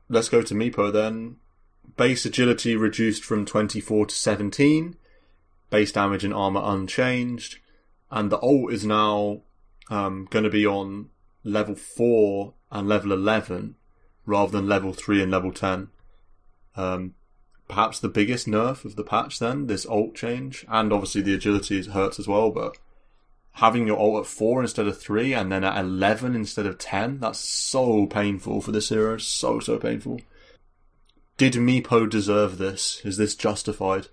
Let's go to Meepo then. Base agility reduced from 24 to 17. Base damage and armor unchanged. And the ult is now going to be on level 4 and level 11 rather than level 3 and level 10. Perhaps the biggest nerf of the patch then, this ult change. And obviously the agility hurts as well, but having your ult at 4 instead of 3 and then at 11 instead of 10, that's so painful for this hero. So painful. Did Meepo deserve this? Is this justified?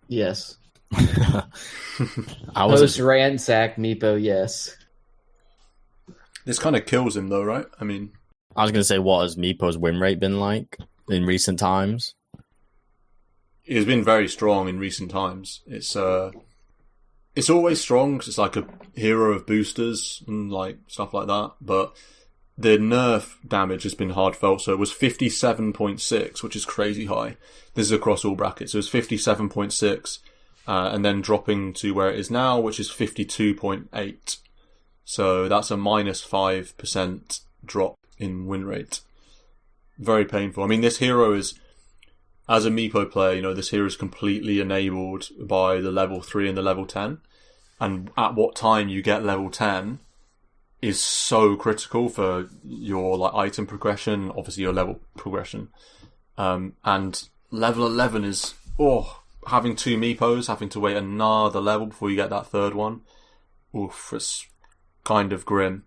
Yes. I was Post-ransack Meepo, yes. This kind of kills him though, right? I mean, I was going to say, what has Meepo's win rate been like in recent times? It's been very strong in recent times. It's always strong because it's like a hero of boosters and like stuff like that. But the nerf damage has been hard felt. So it was 57.6, which is crazy high. This is across all brackets. So it was 57.6, and then dropping to where it is now, which is 52.8. So that's a minus 5% drop in win rate. Very painful. I mean, this hero is, as a Meepo player, this hero is completely enabled by the level 3 and the level 10. And at what time you get level 10 is so critical for your like item progression, obviously your level progression. And level 11 is, having 2 Meepos, having to wait another level before you get that third one. Oof, it's kind of grim.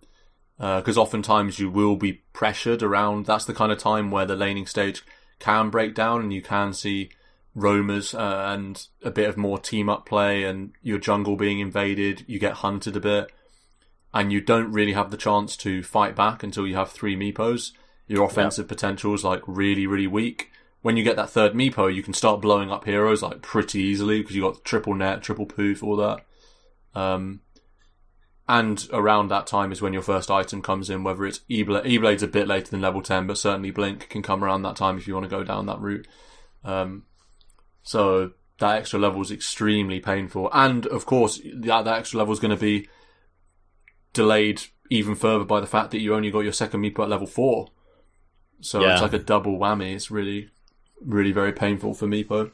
Because oftentimes you will be pressured around. That's the kind of time where the laning stage can break down and you can see roamers and a bit of more team up play and your jungle being invaded. You get hunted a bit and you don't really have the chance to fight back until you have 3 Meepos. Your offensive potential is like really, really weak. When you get that third Meepo, you can start blowing up heroes like pretty easily because you got triple net, triple poof, all that. And around that time is when your first item comes in, whether it's E-Blade. E-Blade's a bit later than level 10, but certainly Blink can come around that time if you want to go down that route. So that extra level is extremely painful. And, of course, that extra level is going to be delayed even further by the fact that you only got your second Meepo at level 4. So It's like a double whammy. It's really, really very painful for Meepo.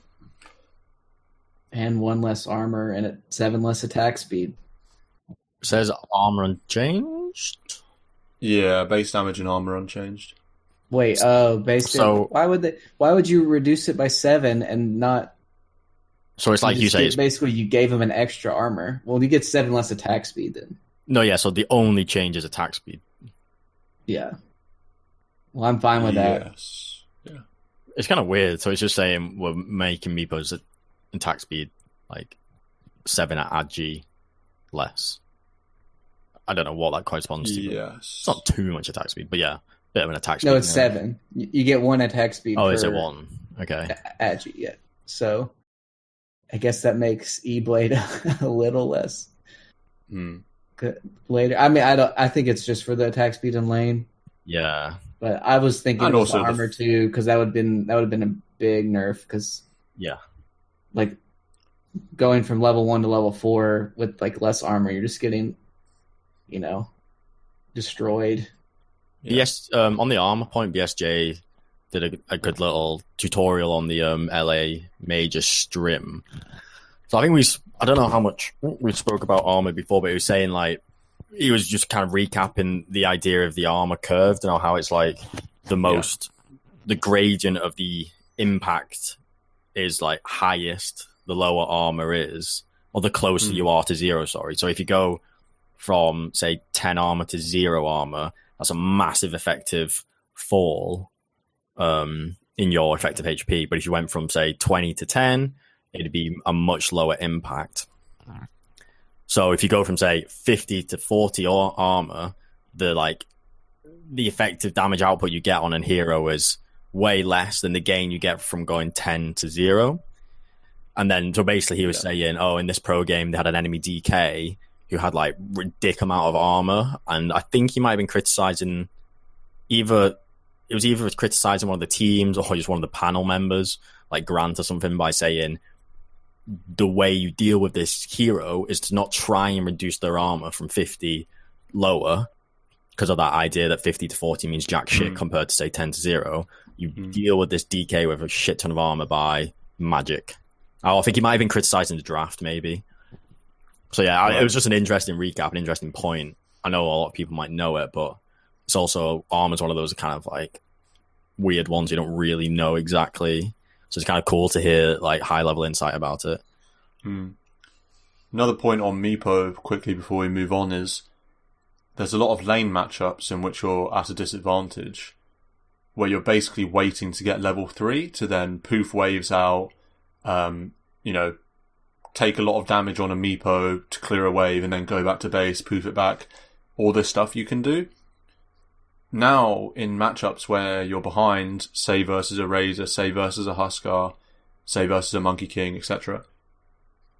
And 1 less armor and 7 less attack speed. It says armor unchanged? Yeah, base damage and armor unchanged. Wait, base damage. Why would you reduce it by 7 and not? So it's like you say. Basically, you gave him an extra armor. Well, you get 7 less attack speed then. No, yeah. So the only change is attack speed. Yeah. Well, I'm fine with that. Yes. Yeah. It's kind of weird. So it's just saying we're making Meepo's attack speed like 7 at AG less. I don't know what that corresponds to. Yes. It's not too much attack speed, but yeah, bit of an attack speed. No, it's 7. You get 1 attack speed. Oh, is it 1? Okay. Agi, yeah. So, I guess that makes E-Blade a little less. Good later. I mean, I think it's just for the attack speed in lane. Yeah. But I was thinking it was armor too, because that would have been a big nerf. Because like going from level 1 to level 4 with like less armor, you're just getting, destroyed. Yes, on the armor point, BSJ did a good little tutorial on the LA Major Strim. So I think I don't know how much we spoke about armor before, but he was saying like he was just kind of recapping the idea of the armor curve, how it's like the gradient of the impact is like highest, the lower armor is, or the closer you are to 0. Sorry, so if you go from say 10 armor to 0 armor, that's a massive effective fall in your effective HP. But if you went from say 20 to 10, it'd be a much lower impact. So if you go from say 50 to 40 armor, the effective damage output you get on a hero is way less than the gain you get from going 10 to 0. And then so basically he was saying, in this pro game they had an enemy DK who had like ridiculous amount of armor, and I think he might have been criticizing either it was either criticizing one of the teams or just one of the panel members, like Grant or something, by saying the way you deal with this hero is to not try and reduce their armor from 50 lower, because of that idea that 50 to 40 means jack shit compared to, say, 10 to 0. You deal with this DK with a shit ton of armor by magic. I think he might have been criticizing the draft, maybe. So yeah, it was just an interesting recap, an interesting point. I know a lot of people might know it, but it's also, armor's one of those kind of like weird ones you don't really know exactly. So it's kind of cool to hear like high level insight about it. Another point on Meepo quickly before we move on is there's a lot of lane matchups in which you're at a disadvantage, where you're basically waiting to get level 3 to then poof waves out, take a lot of damage on a Meepo to clear a wave and then go back to base, poof it back. All this stuff you can do. Now, in matchups where you're behind, say versus a Razor, say versus a Huskar, say versus a Monkey King, etc.,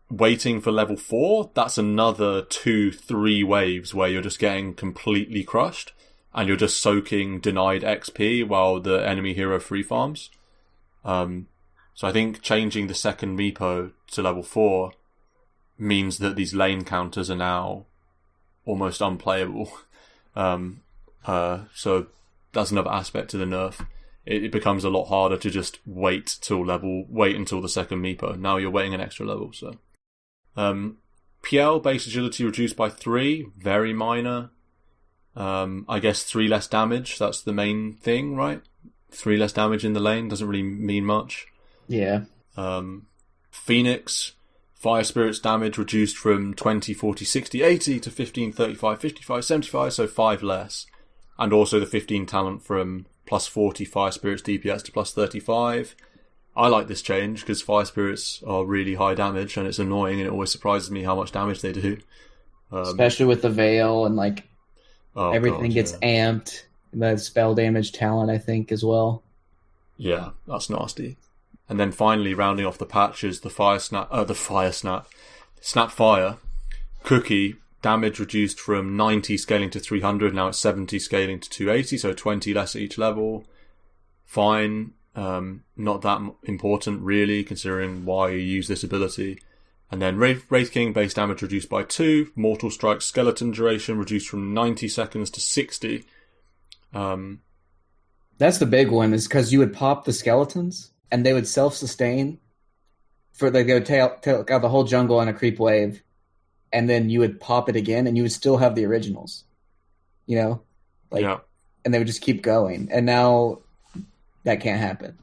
waiting for level 4, that's another 2-3 waves where you're just getting completely crushed and you're just soaking denied XP while the enemy hero free farms. So I think changing the second Meepo to level 4 means that these lane counters are now almost unplayable. So that's another aspect to the nerf. It becomes a lot harder to just wait until the second Meepo. Now you're waiting an extra level. So PL base agility reduced by 3, very minor. I guess 3 less damage. That's the main thing, right? 3 less damage in the lane doesn't really mean much. Yeah. Phoenix, Fire Spirit's damage reduced from 20, 40, 60, 80 to 15, 35, 55, 75, so 5 less. And also the 15 talent from plus 40 Fire Spirit's DPS to plus 35. I like this change because Fire Spirits are really high damage and it's annoying and it always surprises me how much damage they do. Especially with the Veil and everything gets amped. The spell damage talent, I think, as well. Yeah, that's nasty. And then finally, rounding off the patches, Snap Fire, Cookie, damage reduced from 90 scaling to 300, now it's 70 scaling to 280, so 20 less at each level. Fine, not that important really, considering why you use this ability. And then Wraith King, base damage reduced by 2, Mortal Strike skeleton duration reduced from 90 seconds to 60. That's the big one, is because you would pop the skeletons, and they would self-sustain they would take out the whole jungle on a creep wave, and then you would pop it again, and you would still have the originals. And they would just keep going. And now that can't happen.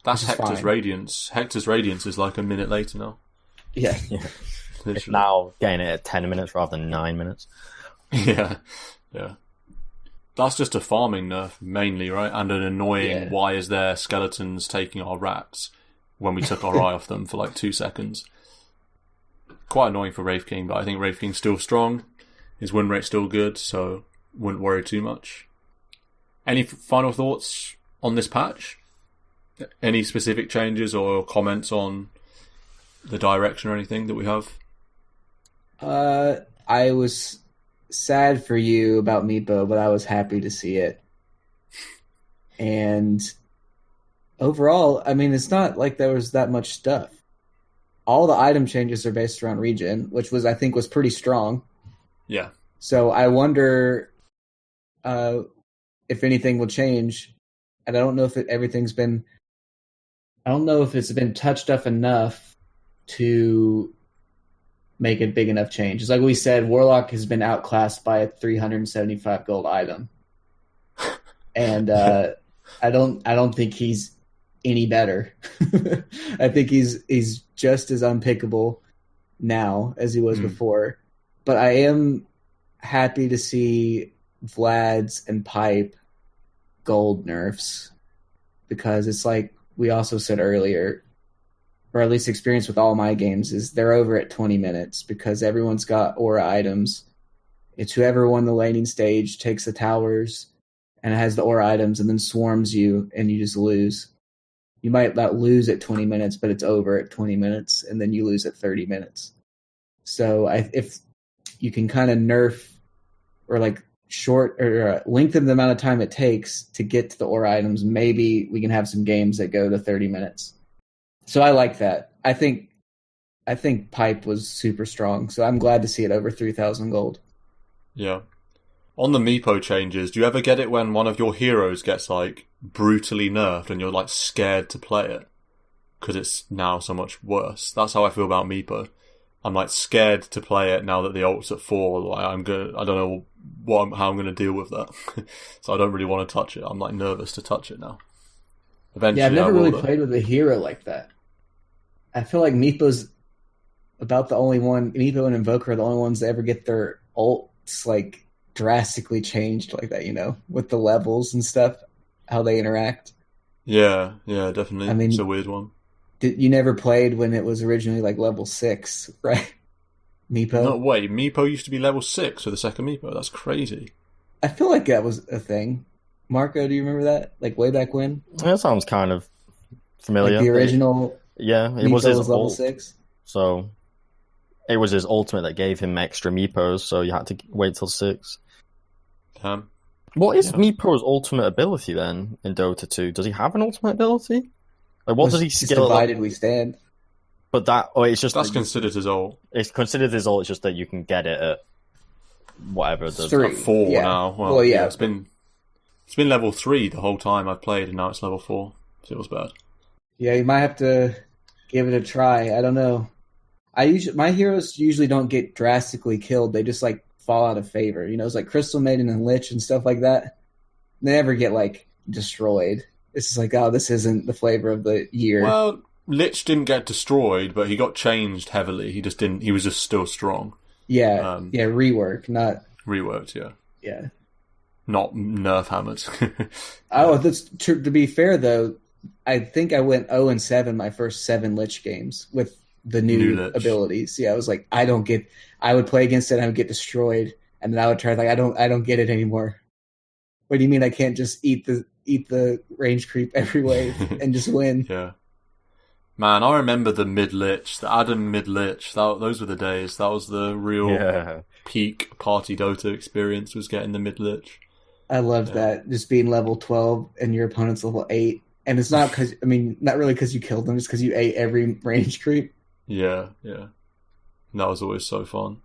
That's Hector's Radiance. Hector's Radiance is like a minute later now. Yeah. It's now getting it at 10 minutes rather than 9 minutes. Yeah. That's just a farming nerf, mainly, right? And an annoying, why is there skeletons taking our rats when we took our eye off them for like 2 seconds? Quite annoying for Wraith King, but I think Wraith King's still strong. His win rate's still good, so wouldn't worry too much. Any final thoughts on this patch? Any specific changes or comments on the direction or anything that we have? I was sad for you about Meepo, but I was happy to see it. And overall, I mean, it's not like there was that much stuff. All the item changes are based around region, which I think was pretty strong. Yeah. So I wonder if anything will change. And I don't know if it's been touched up enough to make a big enough change. It's like we said, Warlock has been outclassed by a 375 gold item. And I don't think he's any better. I think he's just as unpickable now as he was before. But I am happy to see Vlad's and Pipe gold nerfs, because it's like we also said earlier, or at least experience with all my games, is they're over at 20 minutes because everyone's got aura items. It's whoever won the laning stage takes the towers and has the aura items and then swarms you, and you just lose. You might not lose at 20 minutes, but it's over at 20 minutes, and then you lose at 30 minutes. So if you can kind of nerf or like lengthen the amount of time it takes to get to the ore items, maybe we can have some games that go to 30 minutes. So I like that. I think Pipe was super strong, so I'm glad to see it over 3,000 gold. Yeah. On the Meepo changes, do you ever get it when one of your heroes gets like brutally nerfed and you're like scared to play it because it's now so much worse? That's how I feel about Meepo. I'm like scared to play it now that the ult's at 4. Like I don't know how I'm going to deal with that, so I don't really want to touch it. I'm like nervous to touch it now. Eventually, I've never really played with a hero like that. I feel like Meepo's about the only one. Meepo and Invoker are the only ones that ever get their ults like drastically changed like that, with the levels and stuff, how they interact. Yeah, definitely. I mean, it's a weird one. You never played when it was originally like level 6, right? Meepo? No, wait, Meepo used to be level 6 for the second Meepo. That's crazy. I feel like that was a thing. Marco, do you remember that? Like way back when? That sounds kind of familiar. Like the original it was his level ult, 6? So it was his ultimate that gave him extra Meepos, so you had to wait till 6. What is Meepo's ultimate ability then in Dota 2? Does he have an ultimate ability? Like, what does he skill? Divided we stand. But it's just that's considered his ult. It's considered his ult. It's just that you can get it at whatever the 3. 4 now. Well, yeah, it's been level 3 the whole time I've played, and now it's level 4. Feels bad. Yeah, you might have to give it a try. I don't know. My heroes usually don't get drastically killed. They just like fall out of favor. It's like Crystal Maiden and Lich and stuff like that. They never get like destroyed. It's just like, oh, this isn't the flavor of the year. Well, Lich didn't get destroyed, but he got changed heavily. He just didn't. He was just still strong. Yeah, rework, not reworked. Yeah, not nerf hammered. To be fair though, I think I went 0-7 my first 7 Lich games with the new abilities. Yeah, I was like, I would play against it and I would get destroyed, and then I would try like I don't get it anymore. What do you mean I can't just eat the range creep every wave and just win? Yeah. Man, I remember the mid-lich, the Adam mid-lich. Those were the days. That was the real peak party Dota experience, was getting the mid-lich. I loved that, just being level 12 and your opponent's level 8. And it's not not really because you killed them, it's because you ate every range creep. Yeah. That was always so fun.